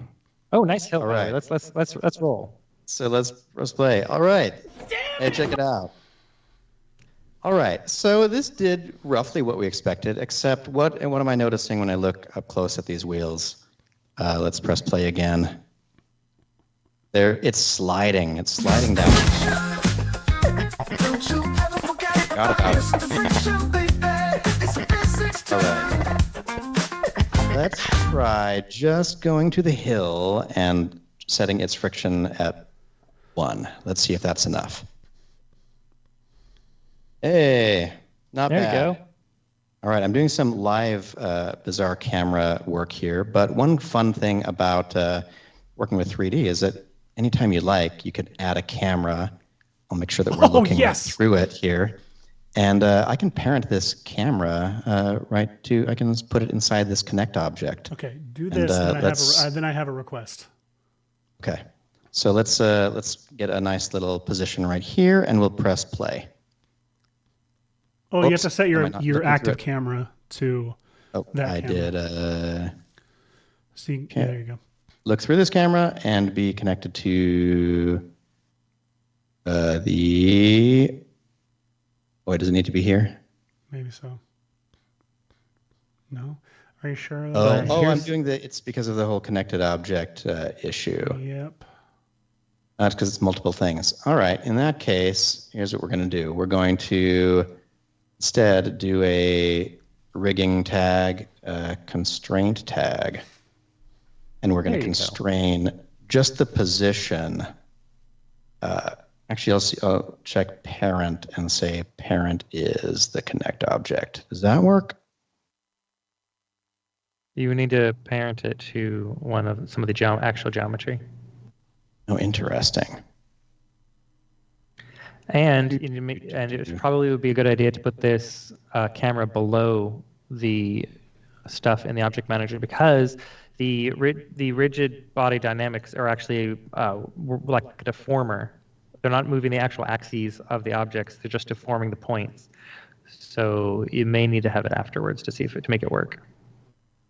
Oh, nice hill. All right. Let's roll. So let's play. All right. Hey, check it out. All right. So this did roughly what we expected, except what am I noticing when I look up close at these wheels? Let's press play again. There, it's sliding. It's sliding down. Don't you ever forget Forgot about it. the friction, baby. It's physics. All right. Let's try just going to the hill and setting its friction at 1. Let's see if that's enough. Hey, not There bad. you go. All right, I'm doing some live bizarre camera work here, but one fun thing about working with 3D is that anytime you like, you could add a camera. I'll make sure that we're looking through it here. And I can parent this camera I can just put it inside this connect object. Okay, do this, and then I have a request. Okay, so let's get a nice little position right here, and we'll press play. Oh, you have Oops, to set am I your not looking active through it? camera to Oh, that I camera. did. See, yeah, there you go. Look through this camera and be connected to the. Oh, does it need to be here? Maybe so. No? Are you sure? I'm doing it's because of the whole connected object issue. Yep. That's because it's multiple things. All right, in that case, here's what we're going to do. We're going to instead do a rigging tag, constraint tag, and we're going to constrain just the position. Actually, I'll check parent and say parent is the connect object. Does that work? You need to parent it to some of the actual geometry. Oh, interesting. And it probably would be a good idea to put this camera below the stuff in the object manager because the rigid body dynamics are actually like a deformer. They're not moving the actual axes of the objects. They're just deforming the points. So you may need to have it afterwards to to make it work.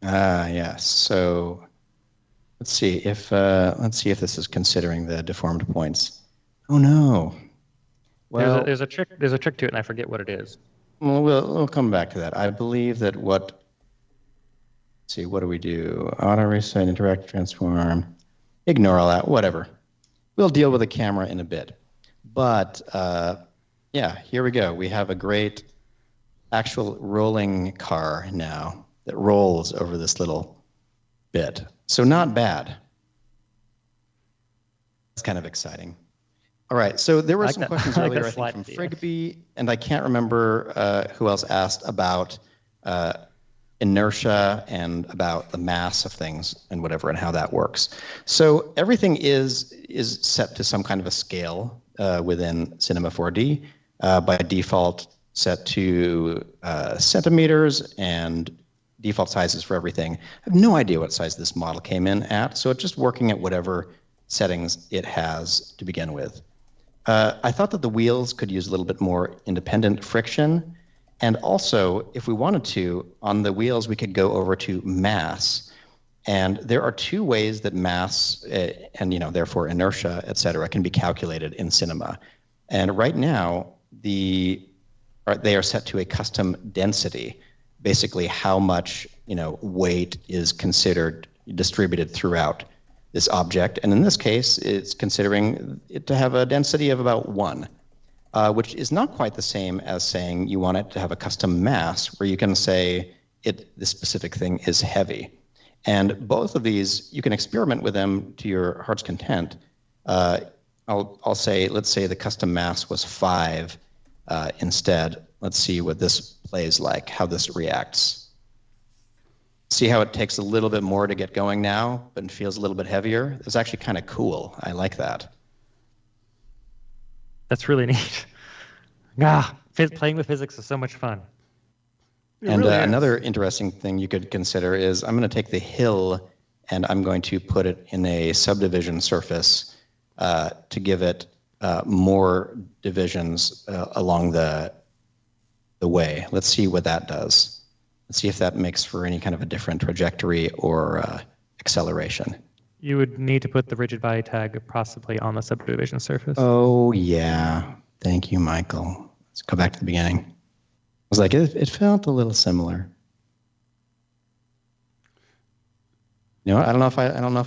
Yes. So let's see if this is considering the deformed points. Oh no. Well, There's a trick to it, and I forget what it is. Well, we'll come back to that. I believe that let's see, what do we do? Auto reset, interact, transform. Ignore all that. Whatever. We'll deal with the camera in a bit. But yeah, here we go. We have a great actual rolling car now that rolls over this little bit. So not bad. It's kind of exciting. All right, so there were some questions earlier, I think, from Frigby, and I can't remember who else asked about inertia and about the mass of things and whatever and how that works. So everything is set to some kind of a scale within Cinema 4D, by default set to centimeters and default sizes for everything. I have no idea what size this model came in at, so it's just working at whatever settings it has to begin with. I thought that the wheels could use a little bit more independent friction. And also, if we wanted to, on the wheels, we could go over to mass. And there are two ways that mass and therefore inertia, et cetera, can be calculated in Cinema. And right now, they are set to a custom density, basically how much weight is considered distributed throughout this object. And in this case, it's considering it to have a density of about 1. Which is not quite the same as saying you want it to have a custom mass where you can say this specific thing is heavy. And both of these, you can experiment with them to your heart's content. I'll say, let's say the custom mass was 5 instead. Let's see what this plays like, how this reacts. See how it takes a little bit more to get going now, but it feels a little bit heavier? It's actually kind of cool. I like that. That's really neat. Playing with physics is so much fun. And another interesting thing you could consider is I'm going to take the hill and I'm going to put it in a subdivision surface to give it more divisions along the way. Let's see what that does. Let's see if that makes for any kind of a different trajectory or acceleration. You would need to put the rigid body tag possibly on the subdivision surface. Oh, yeah. Thank you, Michael. Let's go back to the beginning. I was like, it felt a little similar. I don't know if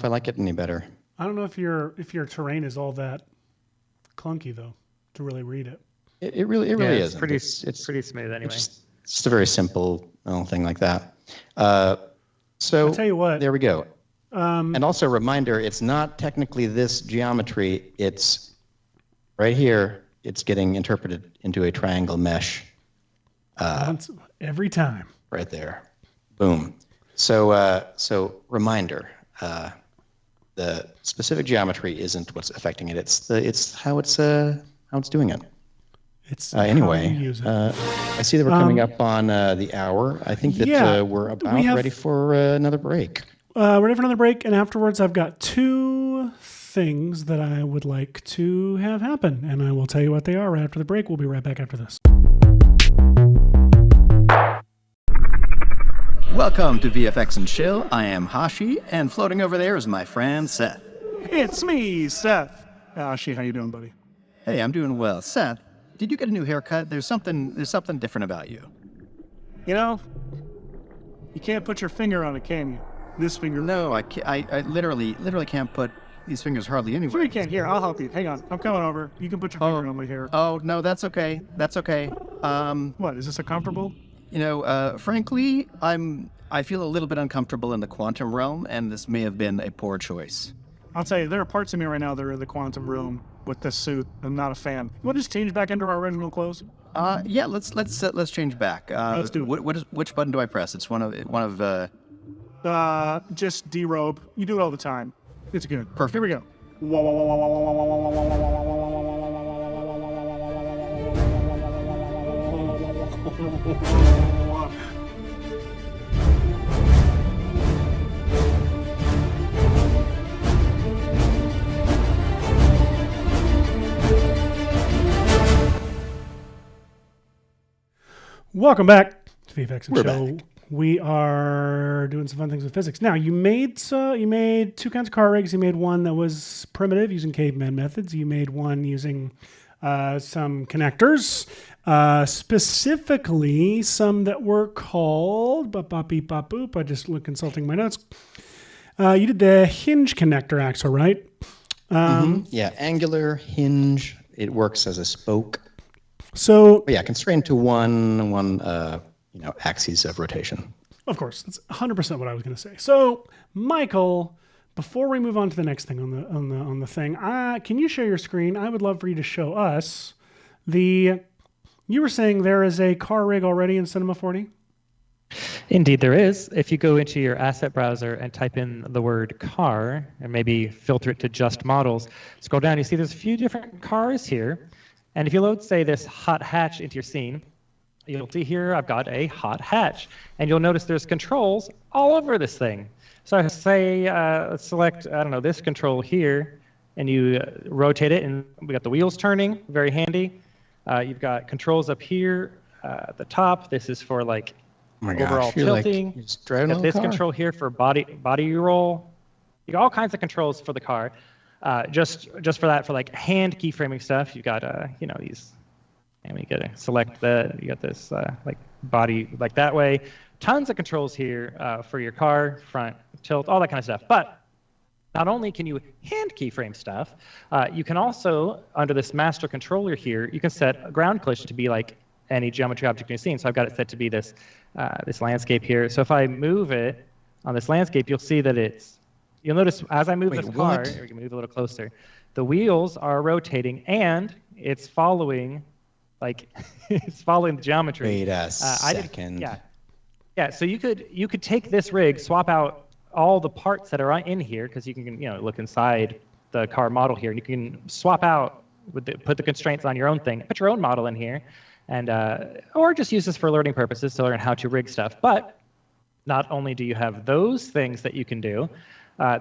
I like it any better. I don't know if your terrain is all that clunky though to really read it. It really isn't. It's pretty smooth anyway. It's just a very simple little thing like that. So I'll tell you what. There we go. And also a reminder, it's not technically this geometry. It's right here. It's getting interpreted into a triangle mesh. Every time. Right there. Boom. So reminder, the specific geometry isn't what's affecting it. It's how it's doing it. It's anyway. how you use it. I see that we're coming up on the hour. I think that we're about ready for another break. Ready for another break, and afterwards I've got 2 things that I would like to have happen, and I will tell you what they are right after the break. We'll be right back after this. Welcome to VFX and Chill. I am Hashi, and floating over there is my friend Seth. It's me, Seth. Hashi, how you doing, buddy? Hey, I'm doing well. Seth, did you get a new haircut? There's something different about you. You can't put your finger on it, can you? This finger. No, I literally can't put these fingers hardly anywhere. Sure you can. Here, I'll help you. Hang on. I'm coming over. You can put your finger on my hair. Oh, no, that's okay. That's okay. What, is this a comfortable? Frankly, I feel a little bit uncomfortable in the quantum realm, and this may have been a poor choice. I'll tell you, there are parts of me right now that are in the quantum room with this suit. I'm not a fan. You want to just change back into our original clothes? Yeah, let's change back. Let's do it. Which button do I press? It's one of just derobe. You do it all the time. It's good. Perfect. Here we go. Welcome back to VFX and We're Chill. back. We are doing some fun things with physics. Now, you made two kinds of car rigs. You made one that was primitive using caveman methods. You made one using some connectors, specifically some that were called bop bop beep bop boop. I just look consulting my notes. You did the hinge connector axle, right? Yeah, angular hinge. It works as a spoke. So, But yeah, constrained to one axis of rotation. of course, that's 100% what I was going to say. So, Michael, before we move on to the next thing on the thing, can you share your screen? I would love for you to show us you were saying there is a car rig already in Cinema 4D? Indeed, there is. If you go into your asset browser and type in the word car and maybe filter it to just models, scroll down, you see there's a few different cars here. And if you load, say, this hot hatch into your scene, you'll see here I've got a hot hatch. And you'll notice there's controls all over this thing. So I say select, I don't know, this control here, and you rotate it, and we got the wheels turning, very handy. You've got controls up here at the top. This is for like overall tilting. You're Got this control here for body roll. You got all kinds of controls for the car. Just for that, for like hand keyframing stuff, you've got these. And we gotta select you got this like body like that way. Tons of controls here for your car, front, tilt, all that kind of stuff. But not only can you hand keyframe stuff, you can also, under this master controller here, you can set a ground collision to be like any geometry object in your scene. So I've got it set to be this landscape here. So if I move it on this landscape, you'll see that you'll notice as I move this car, we can move a little closer, the wheels are rotating and it's following it's following the geometry. Wait a second. Yeah, so you could take this rig, swap out all the parts that are in here, because you can look inside the car model here, and you can swap out put the constraints on your own thing, put your own model in here, and or just use this for learning purposes to learn how to rig stuff. But not only do you have those things that you can do,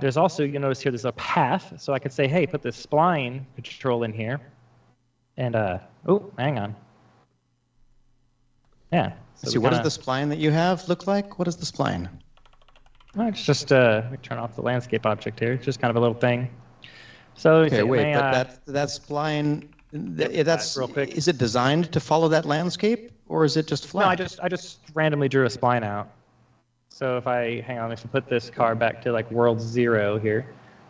there's also, you notice here there's a path, so I could say, hey, put this spline control in here, and hang on. Yeah. So what does the spline that you have look like? What is the spline? Well, it's just let me turn off the landscape object here. It's just kind of a little thing. So Okay, wait, but that spline, that's real quick. Is it designed to follow that landscape, or is it just flat? No, I just randomly drew a spline out. So if I hang on, if I put this car back to like world 0 here,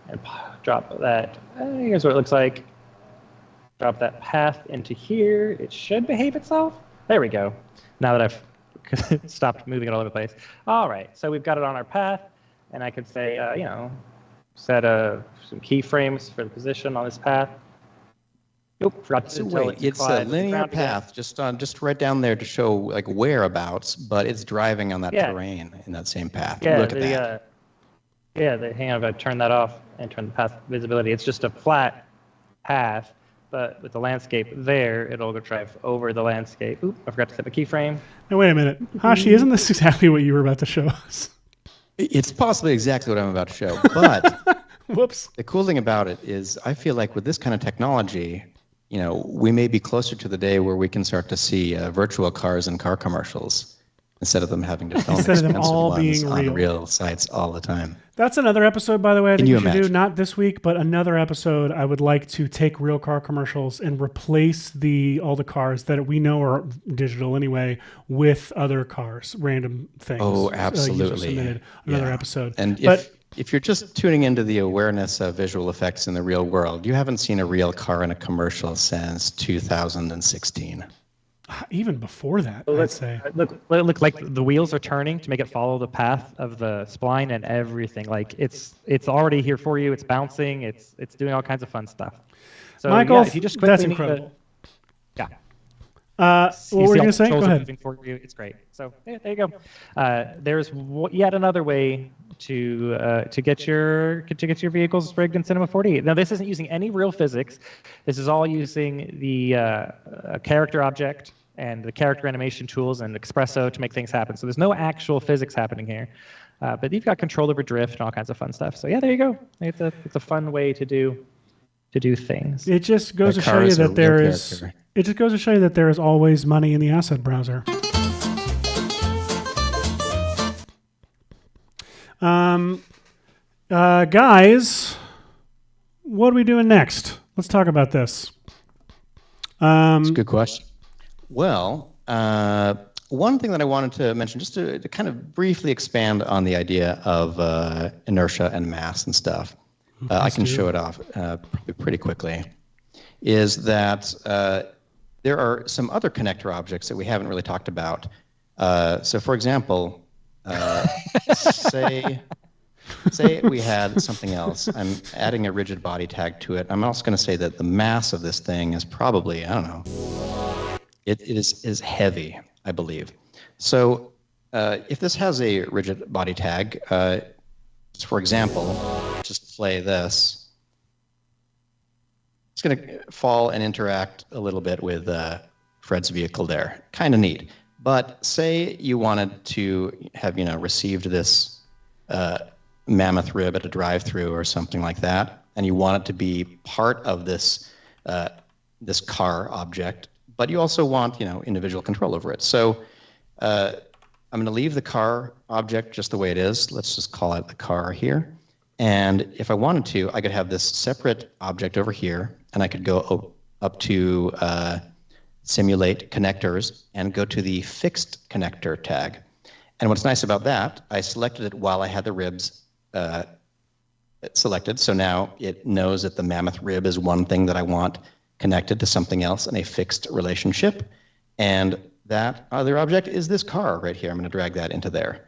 and drop that. Here's what it looks like. Drop that path into here. It should behave itself. There we go. Now that I've stopped moving it all over the place. All right, so we've got it on our path, and I could say, set some keyframes for the position on this path. Nope, forgot to tell it to it's a collide with the linear ground again. path, just right down there to show like whereabouts, but it's driving on that terrain in that same path. Yeah, Look at that. hang on, if I turn that off and turn the path visibility, it's just a flat path, but with the landscape there, it'll go drive over the landscape. Oop, I forgot to set the keyframe. Now, wait a minute. Hashi, isn't this exactly what you were about to show us? It's possibly exactly what I'm about to show, but Whoops. the cool thing about it is I feel like with this kind of technology, we may be closer to the day where we can start to see virtual cars in car commercials instead of them having to film Instead of them expensive all ones being on real. real sites all the time. That's another episode, by the way, I think you we should do. imagine? Not this week, but another episode. I would like to take real car commercials and replace all the cars that we know are digital anyway with other cars, random things. Oh, user absolutely. submitted. Another Yeah. episode. And But if you're just tuning into the awareness of visual effects in the real world, you haven't seen a real car in a commercial since 2016. even before that, I'd say. Look, like the wheels are turning to make it follow the path of the spline and everything. Like it's already here for you. It's bouncing. It's doing all kinds of fun stuff. So Michael, yeah, if you just that's quickly incredible. Yeah. What were you going to say? Go Controls are ahead. moving for you. It's great. So there you go. There's yet another way to get your vehicles rigged in Cinema 4D. Now this isn't using any real physics. This is all using the character object and the character animation tools and Espresso to make things happen. So there's no actual physics happening here. But you've got control over drift and all kinds of fun stuff. So yeah, there you go. It's a fun way to do things. It just goes The to show car you is a that there real is. character. It just goes to show you that there is always money in the asset browser. Guys, what are we doing next? Let's talk about this. That's a good question. Well, one thing that I wanted to mention, just to kind of briefly expand on the idea of inertia and mass and stuff, I can show it off probably pretty quickly, is that there are some other connector objects that we haven't really talked about. So, for example, say we had something else. I'm adding a rigid body tag to it. I'm also going to say that the mass of this thing is probably, I don't know, it is heavy, I believe. So if this has a rigid body tag, for example, just play this. It's going to fall and interact a little bit with Fred's vehicle there. Kind of neat. But say you wanted to have, received this mammoth rib at a drive-through or something like that, and you want it to be part of this this car object, but you also want, individual control over it. So I'm going to leave the car object just the way it is. Let's just call it the car here. And if I wanted to, I could have this separate object over here, and I could go up to simulate connectors and go to the fixed connector tag. And what's nice about that, I selected it while I had the ribs selected. So now it knows that the mammoth rib is one thing that I want connected to something else in a fixed relationship. And that other object is this car right here. I'm going to drag that into there.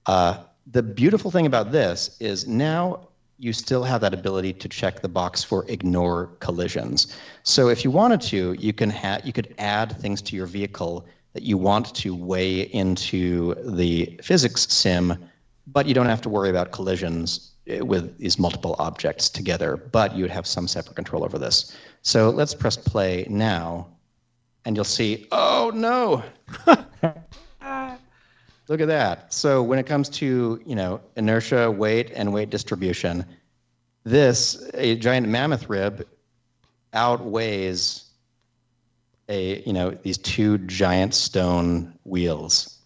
The beautiful thing about this is now you still have that ability to check the box for ignore collisions. So if you wanted to, you could add things to your vehicle that you want to weigh into the physics sim, but you don't have to worry about collisions with these multiple objects together, but you would have some separate control over this. So let's press play now, and you'll see, oh no! Look at that. So when it comes to, inertia, weight, and weight distribution, a giant mammoth rib outweighs these two giant stone wheels,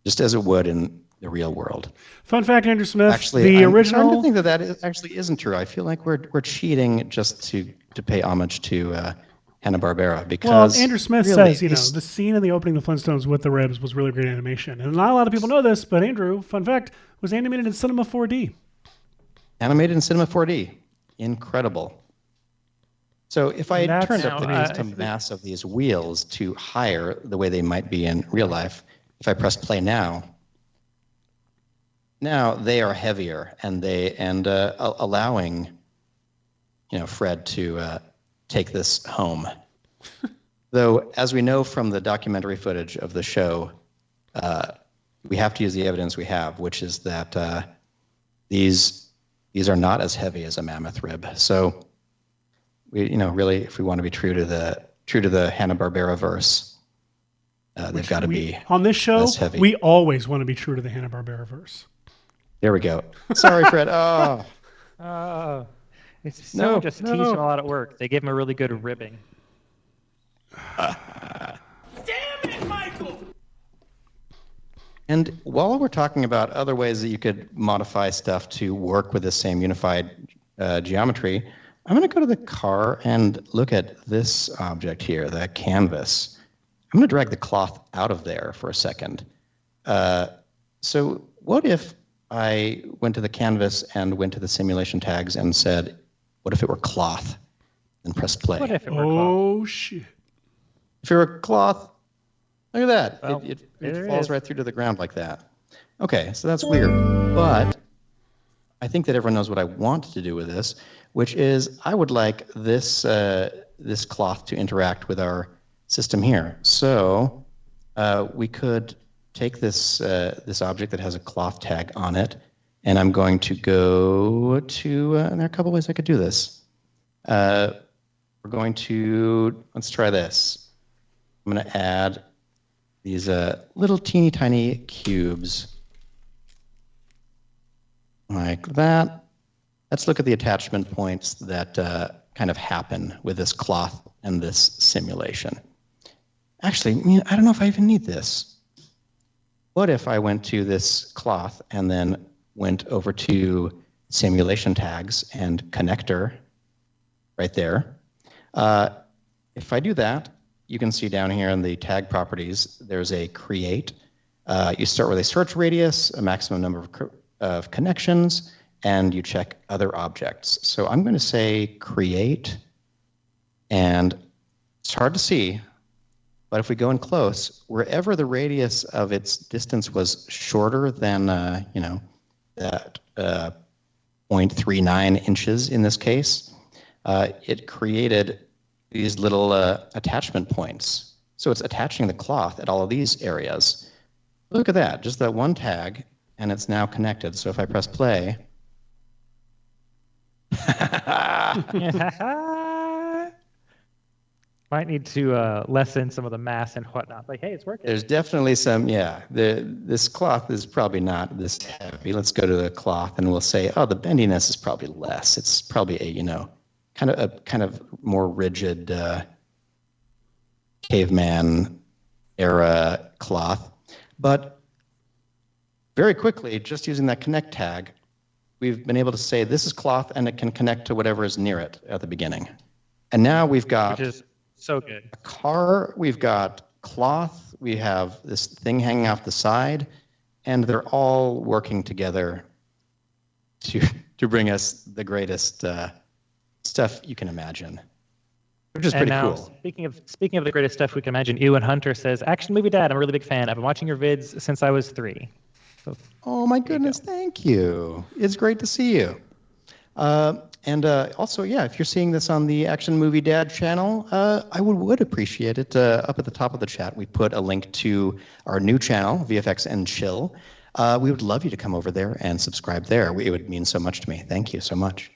just as it would in the real world. Fun fact, Andrew Smith, Actually, the I'm original... starting to think that actually isn't true. I feel like we're cheating just to pay homage to Hanna-Barbera, because Andrew Smith really, says, the scene in the opening of the Flintstones with the ribs was really great animation. And not a lot of people know this, but Andrew, fun fact, was animated in Cinema 4D. Animated in Cinema 4D. Incredible. So if I had turned up the custom mass of these wheels to higher the way they might be in real life, if I press play now they are heavier, and allowing Fred to take this home. Though, as we know from the documentary footage of the show, we have to use the evidence we have, which is that these are not as heavy as a mammoth rib. So, really, if we want to be true to the Hanna-Barbera verse, they've got to be on this show. Less heavy. We always want to be true to the Hanna-Barbera verse. There we go. Sorry, Fred. Oh. It's so just teach them a lot at work. They give him a really good ribbing. Damn it, Michael! And while we're talking about other ways that you could modify stuff to work with the same unified geometry, I'm going to go to the car and look at this object here, the canvas. I'm going to drag the cloth out of there for a second. So what if I went to the canvas and went to the simulation tags and said, what if it were cloth? And press play. What if it were Oh, shit. If it were cloth, look at that. Well, it falls right through to the ground like that. Okay, so that's weird. But I think that everyone knows what I want to do with this, which is I would like this this cloth to interact with our system here. So we could take this this object that has a cloth tag on it, and I'm going to go to, and there are a couple ways I could do this. We're going to, let's try this. I'm going to add these little teeny tiny cubes like that. Let's look at the attachment points that kind of happen with this cloth and this simulation. Actually, I don't know if I even need this. What if I went to this cloth and then went over to simulation tags and connector right there. If I do that, you can see down here in the tag properties, there's a create. You start with a search radius, a maximum number of connections, and you check other objects. So I'm going to say create, and it's hard to see, but if we go in close, wherever the radius of its distance was shorter than, that 0.39 inches in this case, it created these little attachment points. So it's attaching the cloth at all of these areas. Look at that, just that one tag, and it's now connected. So if I press play, Might need to lessen some of the mass and whatnot. Like, hey, it's working. there's definitely some, this cloth is probably not this heavy. Let's go to the cloth and we'll say, oh, the bendiness is probably less. It's probably a, kind of more rigid caveman era cloth. But very quickly, just using that connect tag, we've been able to say this is cloth and it can connect to whatever is near it at the beginning. And now we've got Which is so good. a car, we've got cloth, we have this thing hanging off the side, and they're all working together to bring us the greatest stuff you can imagine, which is And pretty now, cool. speaking of the greatest stuff we can imagine, Ewan Hunter says, Action Movie Dad, I'm a really big fan. I've been watching your vids since I was 3. So, Oh my goodness, thank you. It's great to see you. And also, if you're seeing this on the Action Movie Dad channel, I would appreciate it. Up at the top of the chat, we put a link to our new channel, VFX and Chill. We would love you to come over there and subscribe there. It would mean so much to me. Thank you so much.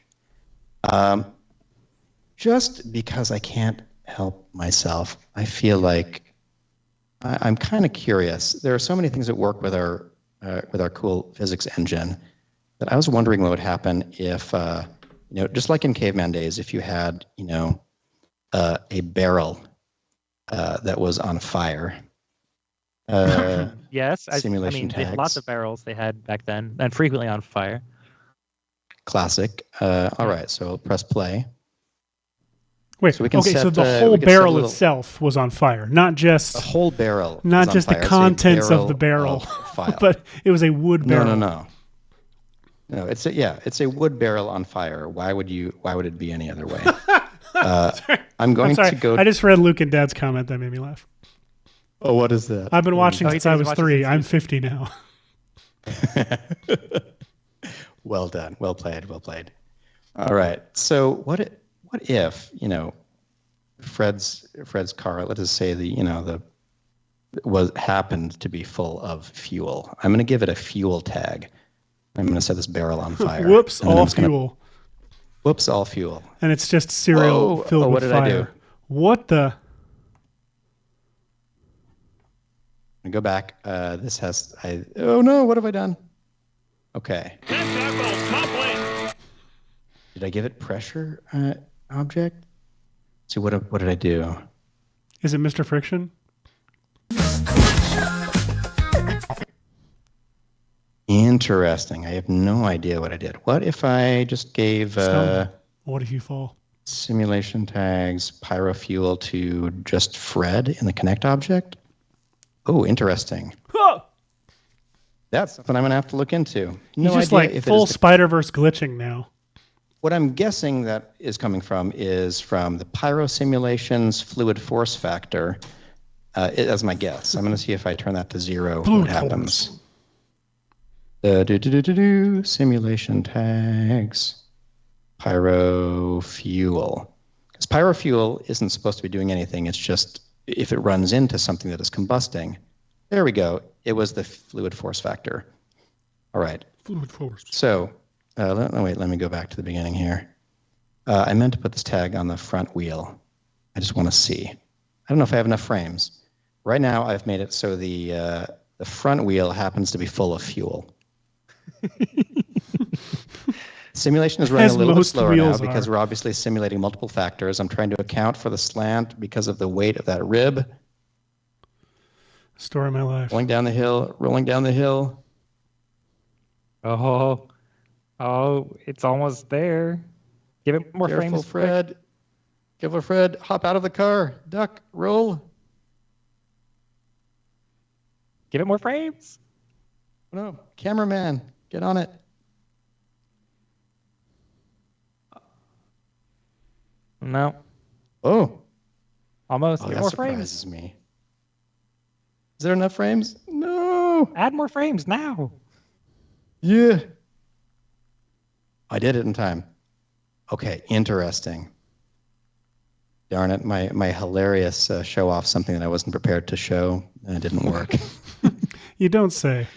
Just because I can't help myself, I feel like I'm kind of curious. There are so many things that work with our cool physics engine that I was wondering what would happen if, just like in caveman days, if you had, a barrel that was on fire. yes, Simulation they had tags. lots of barrels they had back then, and frequently on fire. Classic. All right, so press play. Wait, So we can okay, so set, the we whole can set a barrel little- itself was on fire, not just The whole barrel. not was on just the fire. So a contents of the barrel, of fire. but it was a wood barrel. No, it's a wood barrel on fire. Why would it be any other way? I'm going Sorry, to go. I just read Luke and Dad's comment that made me laugh. Oh, what is that? I've been watching Oh, since he I says was watching 3. since I'm 50 now. Well done. Well played. Well played. All right. So what if, Fred's car, let's just say happened to be full of fuel. I'm going to give it a fuel tag. I'm going to set this barrel on fire. Whoops, And then all I'm just gonna- fuel. Whoops, all fuel. And it's just cereal Whoa. filled Oh, what with did I fire. do? What the? I go back. Oh no, what have I done? Okay. Did I give it pressure object? See, what did I do? Is it Mr. Friction? Interesting. I have no idea what I did. What if I just gave Stumble. What if you fall? simulation tags pyrofuel to just Fred in the connect object? Oh, interesting. That's something I'm going to have to look into. He's No just idea like if it full is the- Spider-Verse glitching now. What I'm guessing that is coming from is from the pyro simulation's fluid force factor. That's my guess. I'm going to see if I turn that to 0, Fluid what happens. Simulation tags, pyro fuel. Because pyro fuel isn't supposed to be doing anything. It's just if it runs into something that is combusting. There we go. It was the fluid force factor. All right. Fluid force. So, let me go back to the beginning here. I meant to put this tag on the front wheel. I just want to see. I don't know if I have enough frames. Right now, I've made it so the front wheel happens to be full of fuel. Simulation is running As a little bit most slower now wheels because are. we're obviously simulating multiple factors. I'm trying to account for the slant because of the weight of that rib. Story of my life. Rolling down the hill. Oh, it's almost there. Give it more Careful, frames, quick. Fred. Careful, Fred. Hop out of the car. Duck. Roll. Give it more frames. No, cameraman, get on it. No, Oh, almost. oh Give that more frames. surprises me. Is there enough frames? No. Add more frames now. Yeah. I did it in time. Okay, interesting. Darn it, my hilarious show off something that I wasn't prepared to show, and it didn't work. You don't say.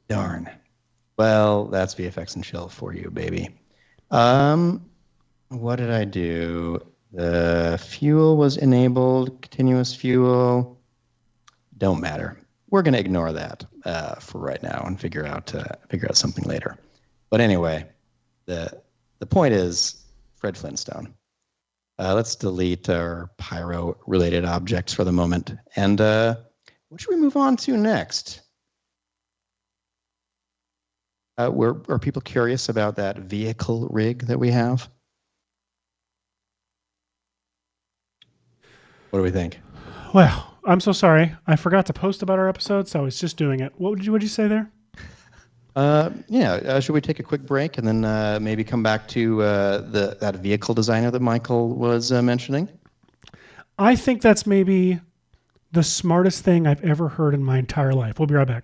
Darn. Well, that's VFX and Chill for you, baby. What did I do? The fuel was enabled, continuous fuel. Don't matter. We're going to ignore that for right now and figure out something later. But anyway, the point is Fred Flintstone. Let's delete our pyro-related objects for the moment. And what should we move on to next? Are people curious about that vehicle rig that we have? What do we think? Well, I'm so sorry. I forgot to post about our episode, so I was just doing it. What'd you say there? Should we take a quick break and then maybe come back to that vehicle designer that Michael was mentioning? I think that's maybe the smartest thing I've ever heard in my entire life. We'll be right back.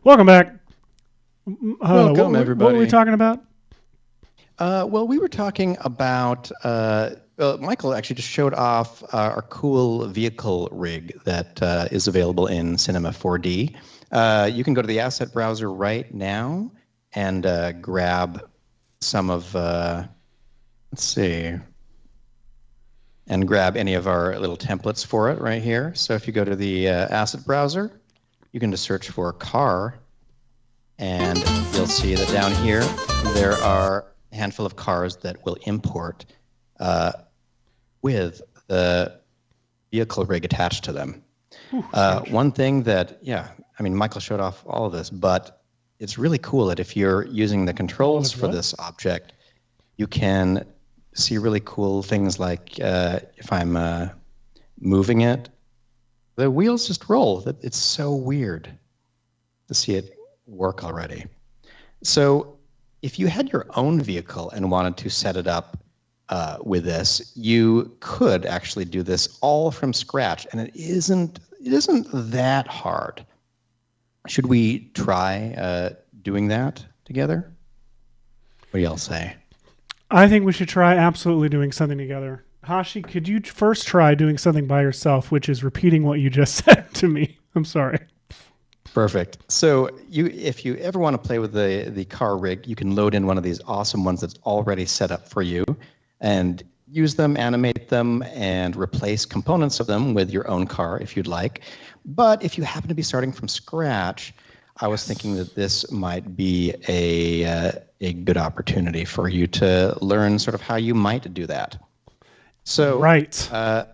Welcome back. Welcome, everybody. What were we talking about? Well, we were talking about Michael actually just showed off our cool vehicle rig that is available in Cinema 4D. You can go to the asset browser right now and grab some of, and grab any of our little templates for it right here. So if you go to the asset browser, you can just search for car, and you'll see that down here there are a handful of cars that will import with the vehicle rig attached to them. One thing that, Michael showed off all of this, but it's really cool that if you're using the controls for this object, you can see really cool things like if I'm moving it, the wheels just roll. It's so weird to see it work already. So if you had your own vehicle and wanted to set it up with this, you could actually do this all from scratch, and it isn't that hard. Should we try doing that together? What do y'all say? I think we should try absolutely doing something together. Hashi, could you first try doing something by yourself, which is repeating what you just said to me? I'm sorry. Perfect. So if you ever want to play with the car rig, you can load in one of these awesome ones that's already set up for you and use them, animate them, and replace components of them with your own car if you'd like. But if you happen to be starting from scratch, I was thinking that this might be a good opportunity for you to learn sort of how you might do that. So right. I'm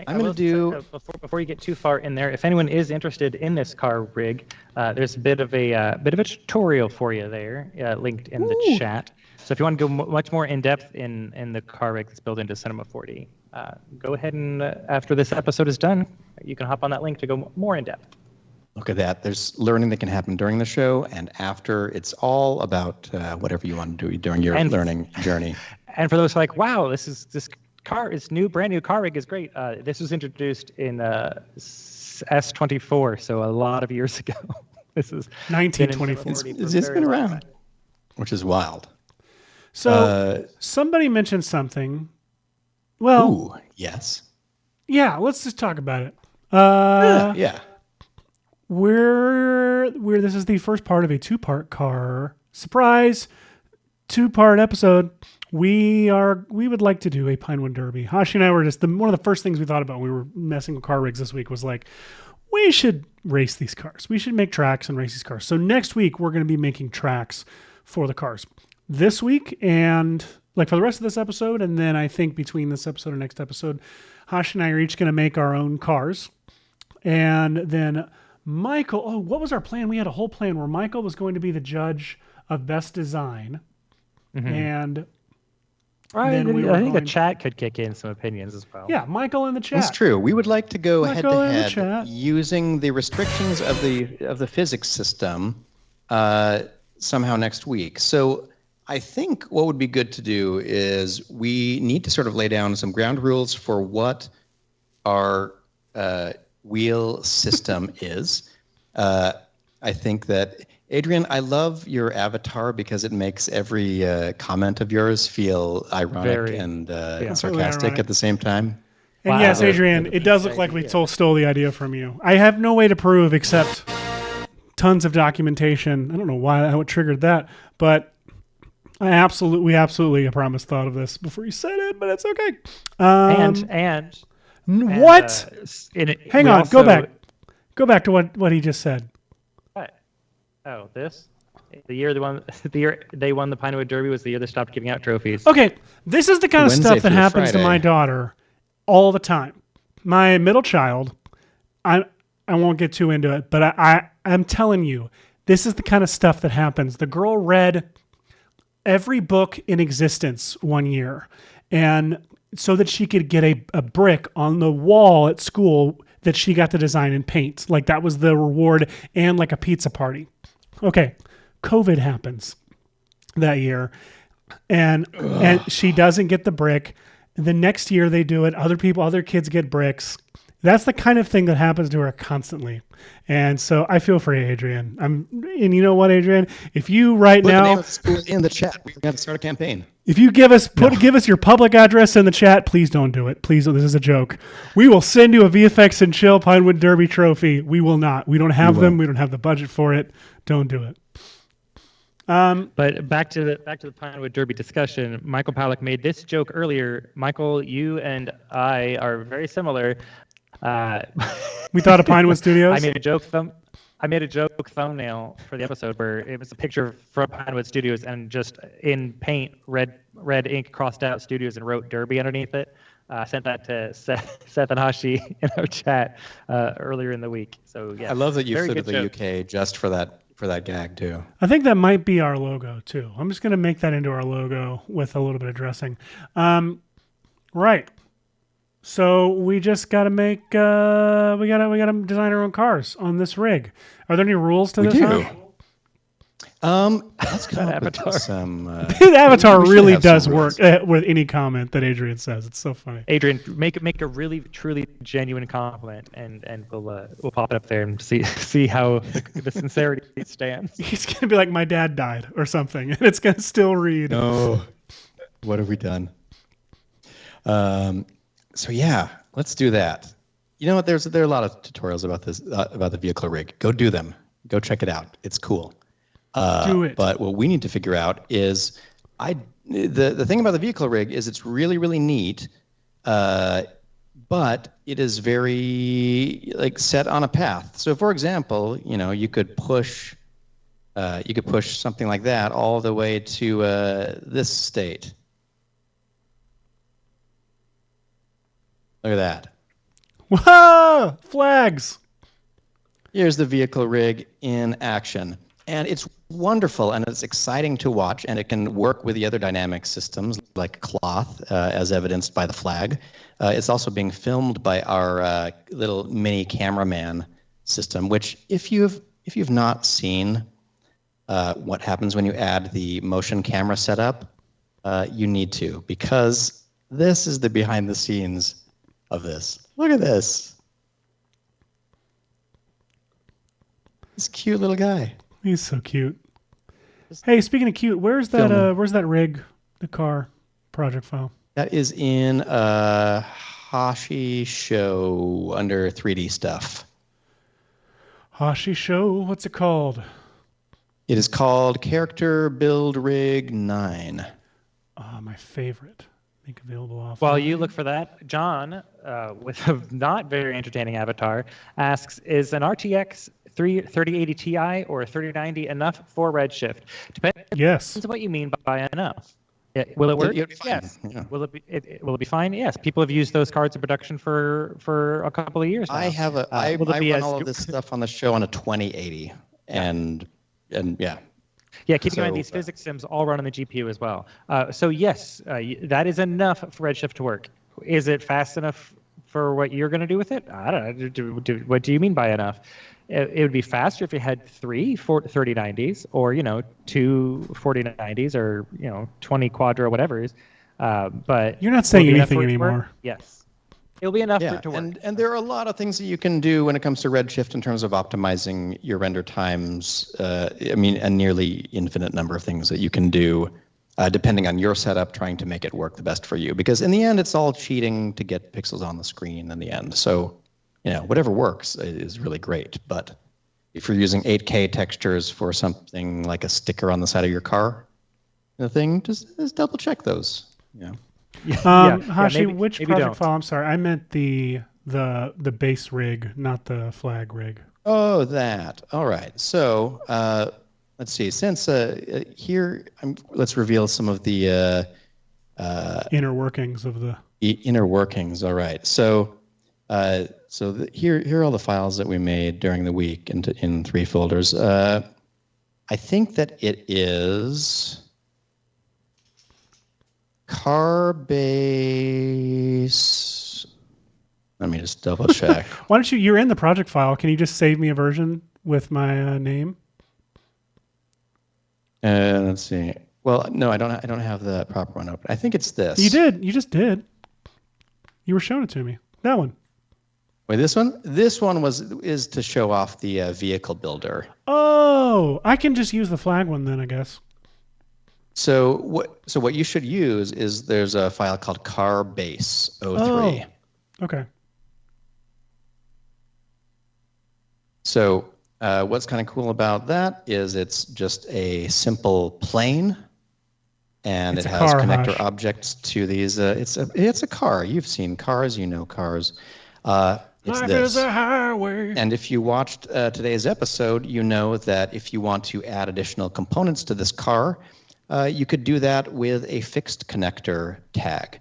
going to do... Before you get too far in there, if anyone is interested in this car rig, there's a bit of a tutorial for you there, linked in the chat. So if you want to go much more in depth in the car rig that's built into Cinema 4D, go ahead and after this episode is done, you can hop on that link to go more in depth. Look at that. There's learning that can happen during the show and after. It's all about whatever you want to do during your learning journey. And for those who are like, wow, this brand new car rig is great. This was introduced in S24, so a lot of years ago. This is 1924. It's been around, which is wild. So somebody mentioned something. Well, ooh, yes. Yeah, let's just talk about it. Yeah. This is the first part of a two-part car surprise, two-part episode. We would like to do a Pinewood Derby. Hashi and I were one of the first things we thought about when we were messing with car rigs this week was like, we should race these cars. We should make tracks and race these cars. So next week we're going to be making tracks for the cars. this week and like for the rest of this episode. And then I think between this episode and next episode, Hashi and I are each going to make our own cars. And then Michael, what was our plan? We had a whole plan where Michael was going to be the judge of best design. Mm-hmm. And I then think the chat could kick in some opinions as well. Yeah, Michael in the chat. That's true. We would like to go head Michael to in the head chat. using the restrictions of the physics system somehow next week. So I think what would be good to do is we need to sort of lay down some ground rules for what our wheel system is. I think that, Adrian, I love your avatar because it makes every comment of yours feel ironic and sarcastic at the same time. And Wow. yes, Adrian, it does look like we stole the idea from you. I have no way to prove except tons of documentation. I don't know how it triggered that, but we absolutely, I promise, thought of this before you said it, but it's okay. And what? Hang on, also, go back to what he just said. What? Oh, this? The year they won the Pinewood Derby was the year they stopped giving out trophies. Okay, this is the kind of Wednesday stuff that through happens to Friday. my daughter all the time. My middle child, I won't get too into it, but I'm telling you, this is the kind of stuff that happens. The girl read every book in existence one year, and so that she could get a brick on the wall at school that she got to design and paint. Like that was the reward, and like a pizza party. Okay, COVID happens that year, and she doesn't get the brick. The next year they do it. Other kids get bricks. That's the kind of thing that happens to her constantly. And so I feel for you, Adrian. And you know what, Adrian? If you Put the name now, of the school in the chat. We're going to start a campaign. if you give us your public address in the chat, please don't do it. Please, this is a joke. We will send you a VFX and Chill Pinewood Derby trophy. We will not. We don't have them. We don't have the budget for it. Don't do it. But back to the Pinewood Derby discussion. Michael Pollack made this joke earlier. Michael, you and I are very similar. We thought of Pinewood Studios. I made a joke thumbnail for the episode where it was a picture from Pinewood Studios and just in paint, red ink crossed out Studios and wrote Derby underneath it. I sent that to Seth and Hashi in our chat earlier in the week. So yeah, I love that you very flew to good the joke. UK just for that gag too. I think that might be our logo too. I'm just going to make that into our logo with a little bit of dressing. Right. So we just got to make, we got to design our own cars on this rig. Are there any rules to We this? do. Huh? Let's come up with some. His avatar we should really have some does rules. work with any comment that Adrian says. It's so funny. Adrian, make a really truly genuine compliment, and we'll pop it up there and see how the sincerity stands. He's going to be like, my dad died or something. And it's going to still read. No. What have we done? So yeah, let's do that. You know what? There are a lot of tutorials about this about the vehicle rig. Go do them. Go check it out. It's cool. Do it. But what we need to figure out is, the thing about the vehicle rig is it's really, really neat, but it is very set on a path. So for example, you could push something like that all the way to this state. Look at that. Whoa! Flags. Here's the vehicle rig in action. And it's wonderful and it's exciting to watch, and it can work with the other dynamic systems like cloth, as evidenced by the flag. It's also being filmed by our little mini cameraman system, which if you've not seen what happens when you add the motion camera setup, you need to, because this is the behind the scenes of this. Look at this. This cute little guy. He's so cute. Hey, speaking of cute, where's that rig, the car project file? That is in Hashi Show under 3D stuff. Hashi Show, what's it called? It is called Character Build Rig 9. My favorite. Make available off. While you look for that, John, with a not very entertaining avatar, asks, is an RTX 3080 Ti or 3090 enough for Redshift? Depends Yes. on what you mean by enough. Will it work? It'll be fine. Yes. Yeah. Will it be fine? Yes. People have used those cards in production for a couple of years now. I will it be run as all of this stuff on the show on a 2080, and yeah. Yeah, keeping in mind So, these physics sims all run on the GPU as well. So yes, that is enough for Redshift to work. Is it fast enough for what you're going to do with it? I don't know. What do you mean by enough? It would be faster if you had 3090s or, 2 4090s or, 20 Quadro whatever. But You're not saying will it be enough anything for it to work? anymore. Yes. It'll be enough for Yeah, it to work. and there are a lot of things that you can do when it comes to Redshift in terms of optimizing your render times. A nearly infinite number of things that you can do, depending on your setup, trying to make it work the best for you. Because in the end, it's all cheating to get pixels on the screen in the end. So, whatever works is really great. But if you're using 8K textures for something like a sticker on the side of your car, just double check those. Hashi, maybe- which maybe project don't. file? I'm sorry, I meant the base rig, not the flag rig. Oh, that. All right. So let's see. Since here, let's reveal some of the Inner workings of the. inner workings. All right. So here are all the files that we made during the week in 3 folders. I think that it is Carbase. Let me just double check. Why don't you're in the project file. Can you just save me a version with my name? Let's see. Well, no, I don't have the proper one open. I think it's this. You did. You just did. You were showing it to me. That one. Wait, this one? This one is to show off the vehicle builder. Oh, I can just use the flag one then, I guess. So what you should use is there's a file called Carbase 03. Oh, okay. So what's kind of cool about that is it's just a simple plane, and It's it a has car, connector Hash. objects to these. It's a car. You've seen cars. You know cars. It's Life this. is a highway. And if you watched today's episode, you know that if you want to add additional components to this car, you could do that with a fixed connector tag.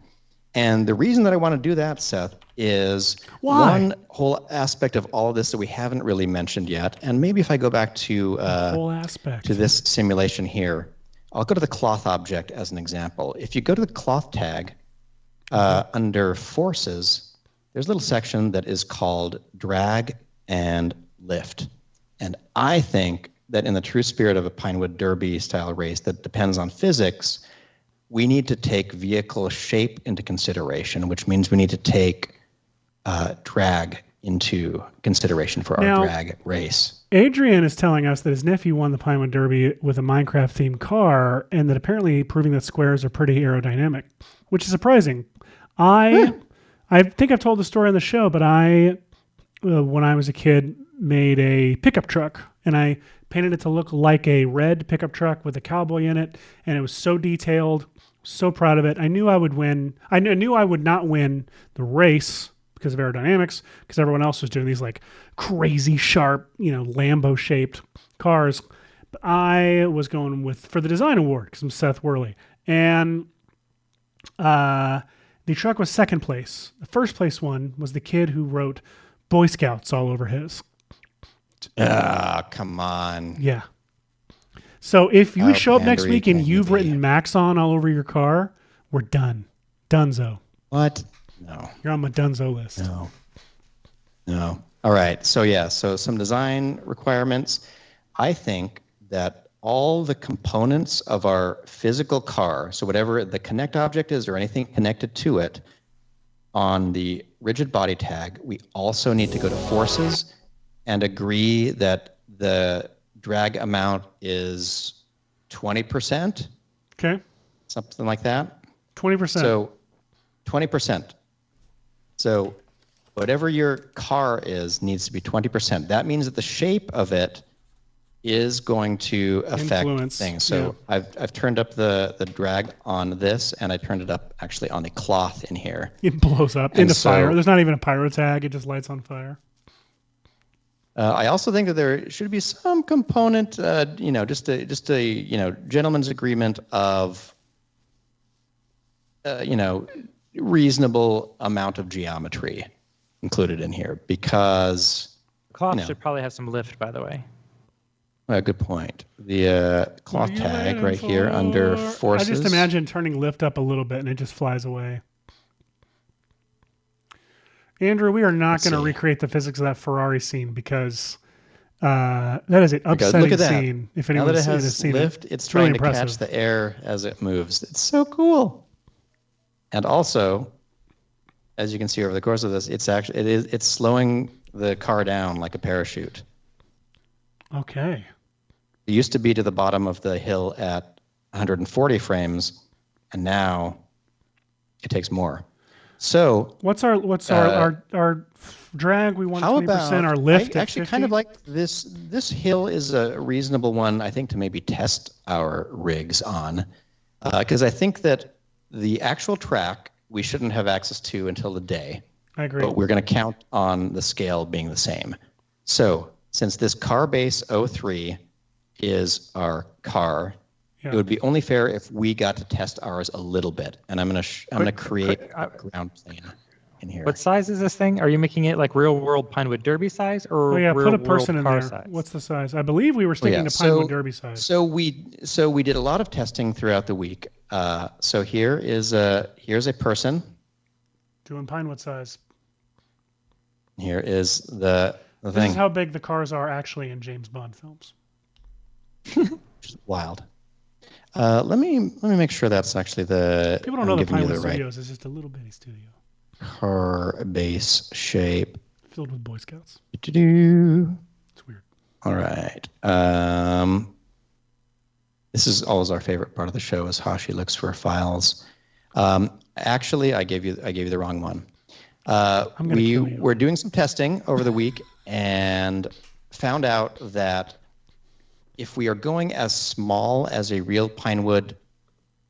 And the reason that I want to do that, Seth, is Why? one whole aspect of all of this that we haven't really mentioned yet. And maybe if I go back to Whole aspect. to this simulation here, I'll go to the cloth object as an example. If you go to the cloth tag under forces, there's a little section that is called drag and lift. And I think that in the true spirit of a Pinewood Derby style race that depends on physics, we need to take vehicle shape into consideration, which means we need to take drag into consideration for our Now- drag race. Adrian is telling us that his nephew won the Pinewood Derby with a Minecraft-themed car, and that apparently proving that squares are pretty aerodynamic, which is surprising. I think I've told the story on the show, but when I was a kid, made a pickup truck, and I painted it to look like a red pickup truck with a cowboy in it, and it was so detailed, so proud of it. I knew I would win. I knew I would not win the race because of aerodynamics, because everyone else was doing these like crazy sharp, Lambo-shaped cars. But I was going for the design award because I'm Seth Worley, and the truck was second place. The first place one was the kid who wrote Boy Scouts all over his. Come on. Yeah. So if you Oh, show up next Pandering week and can you you've be? written Maxon all over your car, we're done. Dunzo. What? No. You're on my Dunzo list. No. All right. So some design requirements. I think that all the components of our physical car, so whatever the connect object is or anything connected to it, on the rigid body tag, we also need to go to forces and agree that the drag amount is 20%, Okay. something like that. 20%. So 20%. So whatever your car is needs to be 20%. That means that the shape of it is going to affect Influence, things. So I've turned up the drag on this, and I turned it up actually on the cloth in here. It blows up And into so- fire. There's not even a pyro tag. It just lights on fire. I also think that there should be some component, just a gentleman's agreement of, reasonable amount of geometry included in here because Cloth should probably have some lift, by the way. good point. The cloth tag right here under forces. I just imagine turning lift up a little bit and it just flies away. Andrew, we are not going to recreate the physics of that Ferrari scene because that is an upsetting scene. If now anyone's that it has seen lift, it's really trying to impressive. catch the air as it moves. It's so cool. And also, as you can see over the course of this, it's slowing the car down like a parachute. Okay. It used to be to the bottom of the hill at 140 frames, and now it takes more. So what's our drag? We want 20%. Our lift. I actually kind of like this. This hill is a reasonable one, I think, to maybe test our rigs on, because I think that the actual track we shouldn't have access to until the day. I agree. But we're going to count on the scale being the same. So since this car base 03 is our car, it would be only fair if we got to test ours a little bit. And I'm going to create a ground plane in here. What size is this thing? Are you making it like real world Pinewood Derby size or real put a person in there. Size? What's the size? I believe we were sticking to Pinewood Derby size. So we did a lot of testing throughout the week. So here's a person. Doing Pinewood size. Here is the thing. This is how big the cars are actually in James Bond films. Which is wild. Let me make sure that's actually the. People don't know that Pinewood Studios is just a little bitty studio. Car base shape. Filled with Boy Scouts. It's weird. All right. This is always our favorite part of the show is Hashi looks for files. Actually, I gave you the wrong one. We were doing some testing over the week and found out that if we are going as small as a real Pinewood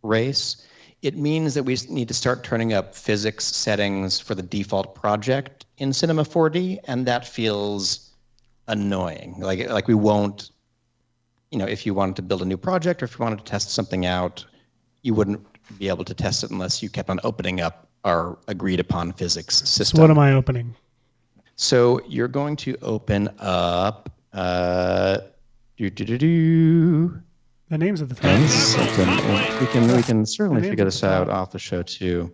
race, it means that we need to start turning up physics settings for the default project in Cinema 4D, and that feels annoying. Like we won't, if you wanted to build a new project or if you wanted to test something out, you wouldn't be able to test it unless you kept on opening up our agreed upon physics system. So what am I opening? So you're going to open up the names of the files. We can certainly figure this out off the show too.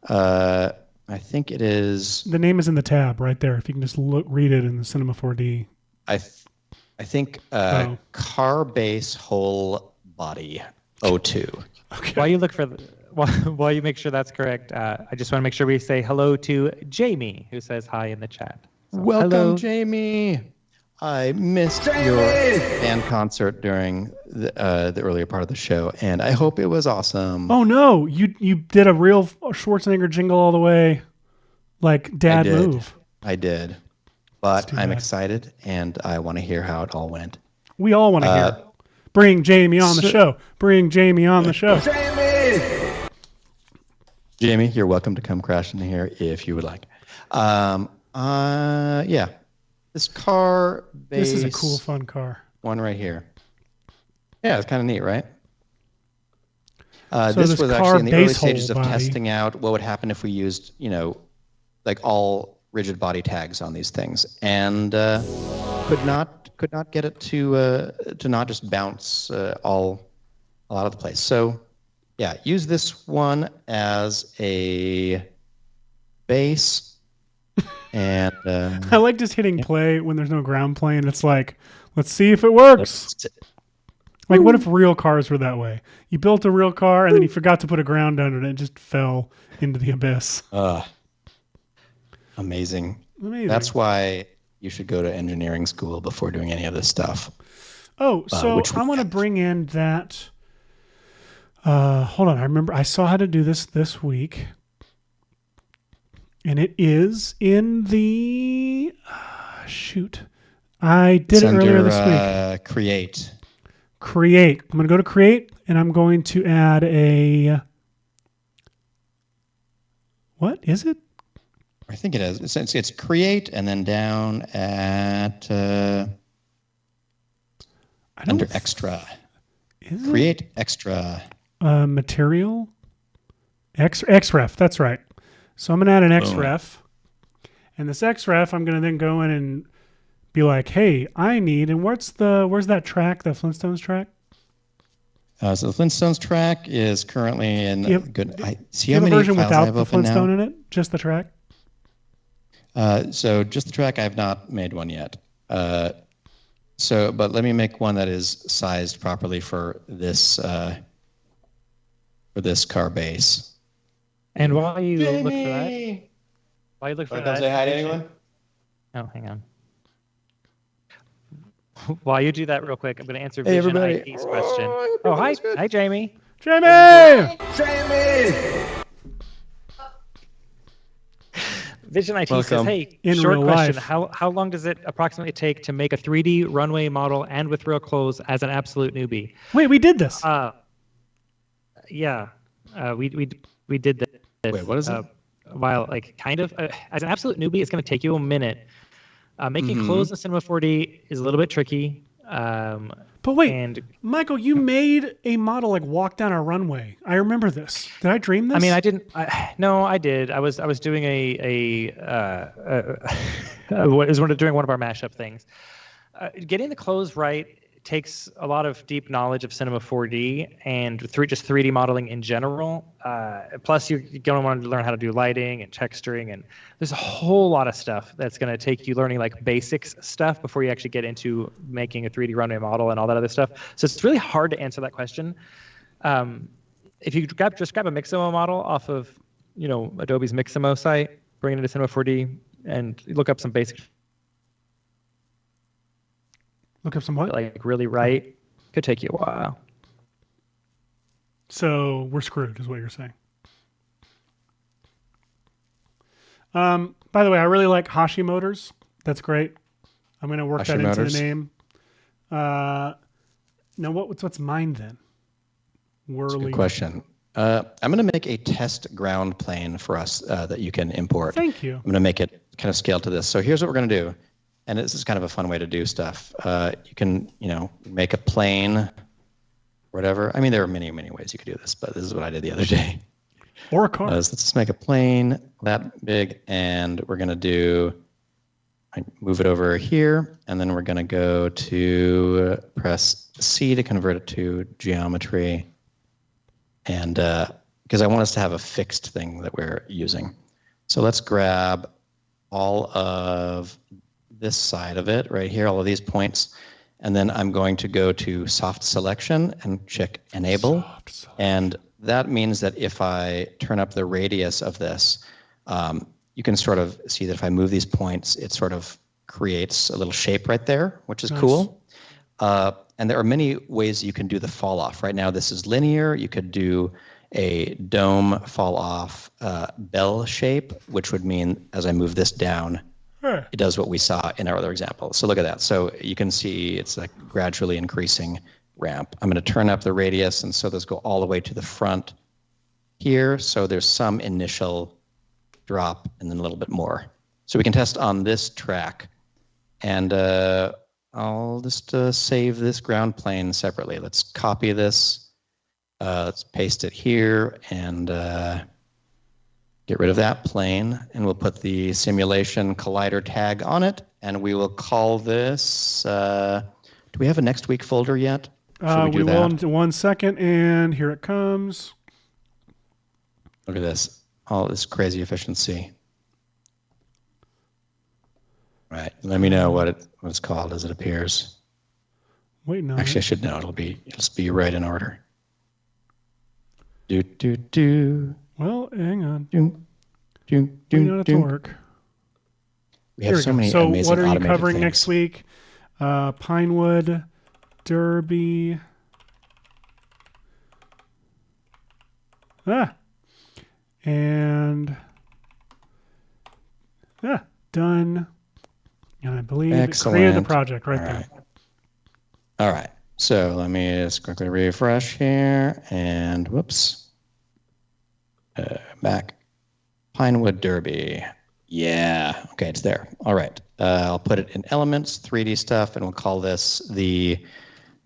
I think it is. The name is in the tab right there. If you can just read it in the Cinema 4D. I think car base whole body 02. Okay. While you make sure that's correct, I just want to make sure we say hello to Jamie, who says hi in the chat. So, welcome, hello. Jamie. I missed your band concert during the earlier part of the show, and I hope it was awesome. Oh no, you did a real Schwarzenegger jingle all the way, like Dad Move. I did, but I'm excited, and I want to hear how it all went. We all want to hear. Bring Jamie on the show. Bring Jamie on the show. Jamie, you're welcome to come crash in here if you would like. Yeah. This car base. This is a cool, fun car. One right here. Yeah, it's kind of neat, right? So this was actually in the early stages of body. testing out what would happen if we used, like all rigid body tags on these things, and could not get it to not just bounce all out of the place. So, yeah, use this one as a base. And I like just hitting play when there's no ground plane. It's like, let's see if it works. Like, what if real cars were that way? You built a real car and then you forgot to put a ground under it and it just fell into the abyss. Amazing. That's why you should go to engineering school before doing any of this stuff. Oh, so I want to bring in that. Hold on. I remember I saw how to do this week. And it is in the shoot. I did it earlier this week. Create. I'm going to go to create, and I'm going to add a. What is it? I think it is. It's create and then down at under extra. Is Create extra. material? XREF, that's right. So I'm going to add an XREF. And this XREF, I'm going to then go in and be like, hey, I need, and where's that track, the Flintstones track? So the Flintstones track is currently in good. See how Do you have a many version files I without have the open Flintstone now? in it? Just the track? So just the track, I have not made one yet. But let me make one that is sized properly for this car base. And while you look for that, Say hi to anyone? Oh, hang on. While you do that real quick, I'm going to answer Hey, Vision everybody. IT's question. Oh, hi. Hi, Jamie. Jamie! Vision IT says, Welcome. hey, In short real question. life. How long does it approximately take to make a 3D runway model and with real clothes as an absolute newbie? Wait, we did this. Yeah. We did this. Wait, what is it? While, like, kind of, as an absolute newbie, it's going to take you a minute. Making clothes in Cinema 4D is a little bit tricky. But wait, and Michael, you made a model like walk down a runway. I remember this. Did I dream this? I mean, I didn't. No, I did. I was doing doing one of our mashup things. Getting the clothes right takes a lot of deep knowledge of Cinema 4D and just 3D modeling in general. Plus, you're going to want to learn how to do lighting and texturing, and there's a whole lot of stuff that's going to take you learning like basics stuff before you actually get into making a 3D runway model and all that other stuff. So it's really hard to answer that question. If you just grab a Mixamo model off of Adobe's Mixamo site, bring it into Cinema 4D, and look up some basic. Look up some what? Like really right, could take you a while. So we're screwed, is what you're saying. By the way, I really like Hashi Motors. That's great. I'm going to work Hashi that into Motors. the name. Now, what's mine then? Whirly. Good question. I'm going to make a test ground plane for us that you can import. Thank you. I'm going to make it kind of scale to this. So here's what we're going to do. And this is kind of a fun way to do stuff. You can, make a plane, whatever. I mean, there are many, many ways you could do this, but this is what I did the other day. Or a car. Let's just make a plane that big, and we're going to move it over here, and then we're going to go to press C to convert it to geometry. And because I want us to have a fixed thing that we're using. So let's grab all of this side of it right here, all of these points. And then I'm going to go to soft selection and check enable. And that means that if I turn up the radius of this, you can sort of see that if I move these points, it sort of creates a little shape right there, which is cool. And there are many ways you can do the fall off. Right now, this is linear. You could do a dome fall off bell shape, which would mean as I move this down, it does what we saw in our other example. So look at that. So you can see it's like gradually increasing ramp. I'm going to turn up the radius, and so those go all the way to the front here. So there's some initial drop and then a little bit more. So we can test on this track. And I'll just save this ground plane separately. Let's copy this. Let's paste it here and get rid of that plane, and we'll put the simulation collider tag on it, and we will call this, do we have a next week folder yet? Should We will in 1 second, and here it comes. Look at this, all this crazy efficiency. All right, let me know what it's called as it appears. Wait, no. Actually, I should know. It'll just be right in order. Do. Well, hang on. Do. We know it to work. We have so many So amazing what are you automated covering things. next week? Pinewood, Derby. And done. And I believe it created the project right there. All right. So let me just quickly refresh here, and whoops. Back. Pinewood Derby. Yeah. Okay, it's there. All right. I'll put it in elements, 3D stuff, and we'll call this the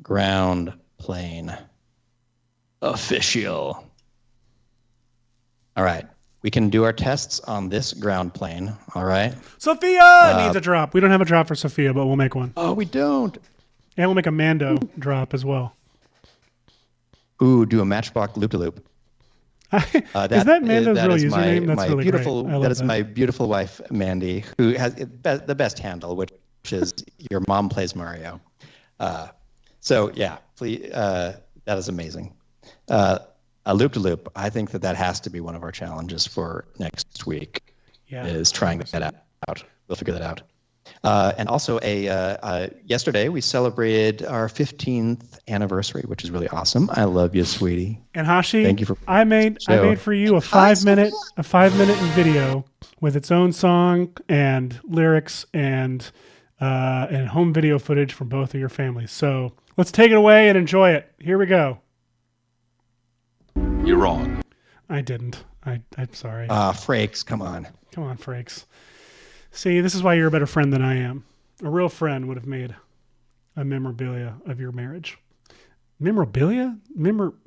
ground plane official. All right. We can do our tests on this ground plane. All right. Sophia needs a drop. We don't have a drop for Sophia, but we'll make one. Oh, we don't. And we'll make a Mando drop as well. Ooh, do a Matchbox loop-de-loop. Is that Mando's real username? That's my really beautiful, great. that is my beautiful wife, Mandy, who has the best handle, which is your mom plays Mario. So yeah, please, that is amazing. A loop-de-loop, I think that has to be one of our challenges for next week, is trying that out. We'll figure that out. And also, yesterday we celebrated our 15th anniversary, which is really awesome. I love you, sweetie. And Hashi, thank you for. I made for you a 5-minute video with its own song and lyrics and home video footage from both of your families. So let's take it away and enjoy it. Here we go. You're wrong. I didn't. I'm sorry. Frakes, come on. Come on, Frakes. See, this is why you're a better friend than I am. A real friend would have made a memorabilia of your marriage. Memorabilia?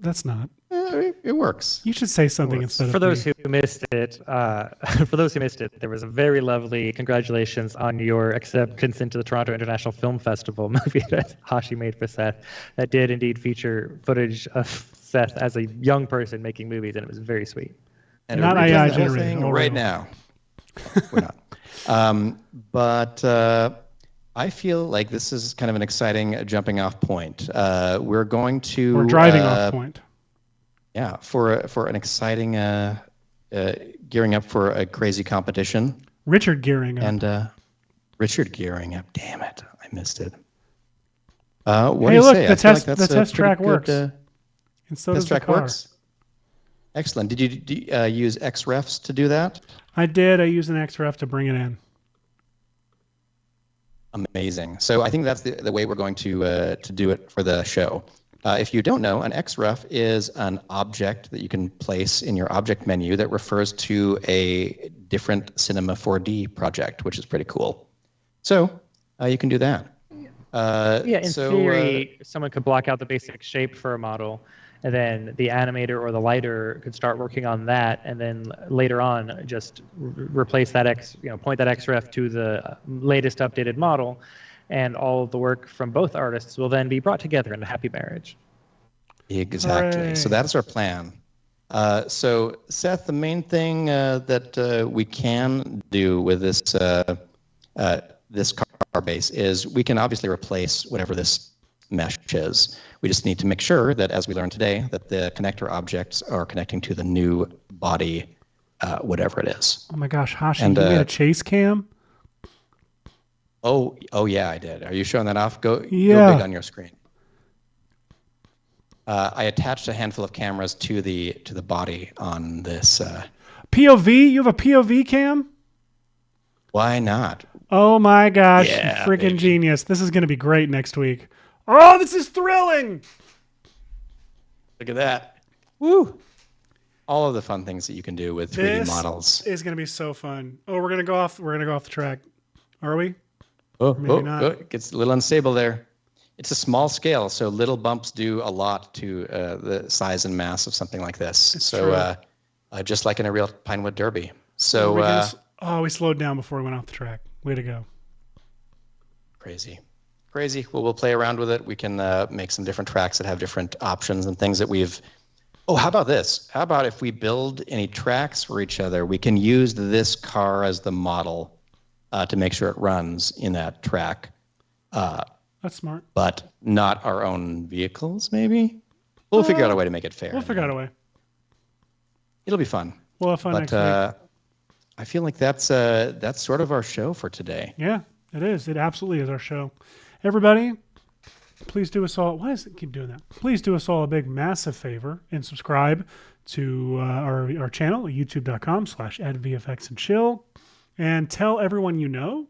That's not. It works. You should say something instead of For those who missed it, there was a very lovely congratulations on your acceptance into the Toronto International Film Festival movie that Hashi made for Seth. That did indeed feature footage of Seth as a young person making movies, and it was very sweet. And not AI generated right now. We're not. But I feel like this is kind of an exciting jumping off point. We're going to... Or driving off point. Yeah, for an exciting gearing up for a crazy competition. Richard gearing up. And Richard gearing up. Damn it, I missed it. What do hey, you look, say? the test track works. And so does the car. Works? Excellent. Did you use XREFs to do that? I did. I used an XREF to bring it in. Amazing. So I think that's the way we're going to do it for the show. If you don't know, an XREF is an object that you can place in your object menu that refers to a different Cinema 4D project, which is pretty cool. So you can do that. In theory, someone could block out the basic shape for a model, and then the animator or the lighter could start working on that, and then later on just replace that point that XREF to the latest updated model, and all of the work from both artists will then be brought together in a happy marriage. Exactly. Hooray. So that's our plan. So Seth, the main thing that we can do with this this car base is we can obviously replace whatever this mesh is. We just need to make sure that, as we learned today, that the connector objects are connecting to the new body, whatever it is. Oh my gosh, Hashi, you made a chase cam? Oh yeah, I did. Are you showing that off? Go big on your screen. I attached a handful of cameras to the body on this. POV? You have a POV cam? Why not? Oh my gosh, Yeah, freaking baby. genius. This is going to be great next week. Oh, this is thrilling. Look at that. Woo! All of the fun things that you can do with 3D This models. is going to be so fun. Oh, we're going to go off the track. Are we? Maybe not. It gets a little unstable there. It's a small scale, so little bumps do a lot to the size and mass of something like this. It's so just like in a real Pinewood Derby. So we slowed down before we went off the track. Way to go. crazy. Well, we'll play around with it. We can make some different tracks that have different options and things that we've... Oh, how about this? How about if we build any tracks for each other, we can use this car as the model to make sure it runs in that track. That's smart. But not our own vehicles, maybe? We'll figure out a way to make it fair. We'll figure out a way. It'll be fun. We'll have fun But next week. I feel like that's sort of our show for today. Yeah, it is. It absolutely is our show. Everybody, please do us all... Why does it keep doing that? Please do us all a big, massive favor and subscribe to our channel, youtube.com/VFX and Chill, and tell everyone you know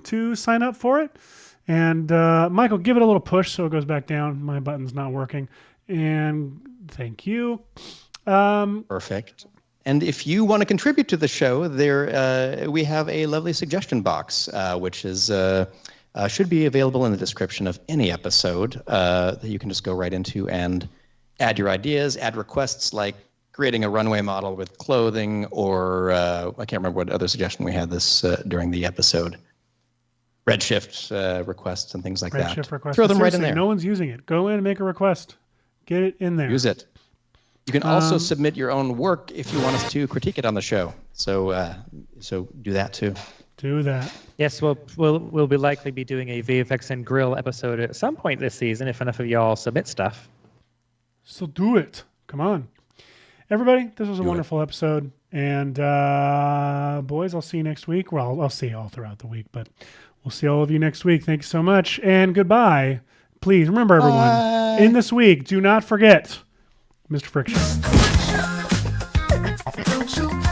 to sign up for it. And Michael, give it a little push so it goes back down. My button's not working. And thank you. Perfect. And if you want to contribute to the show, we have a lovely suggestion box, which is should be available in the description of any episode that you can just go right into and add your ideas, add requests like creating a runway model with clothing, or I can't remember what other suggestion we had this during the episode. Redshift requests and things like that. Redshift requests. Throw them right in there. No one's using it. Go in and make a request. Get it in there. Use it. You can also submit your own work if you want us to critique it on the show. So do that too. Do that. Yes, we'll be likely be doing a VFX and Grill episode at some point this season if enough of y'all submit stuff. So do it. Come on. Everybody, this was a wonderful episode. And boys, I'll see you next week. Well, I'll see you all throughout the week, but we'll see all of you next week. Thanks so much. And goodbye. Please remember, everyone, in this week, do not forget Mr. Friction. Don't you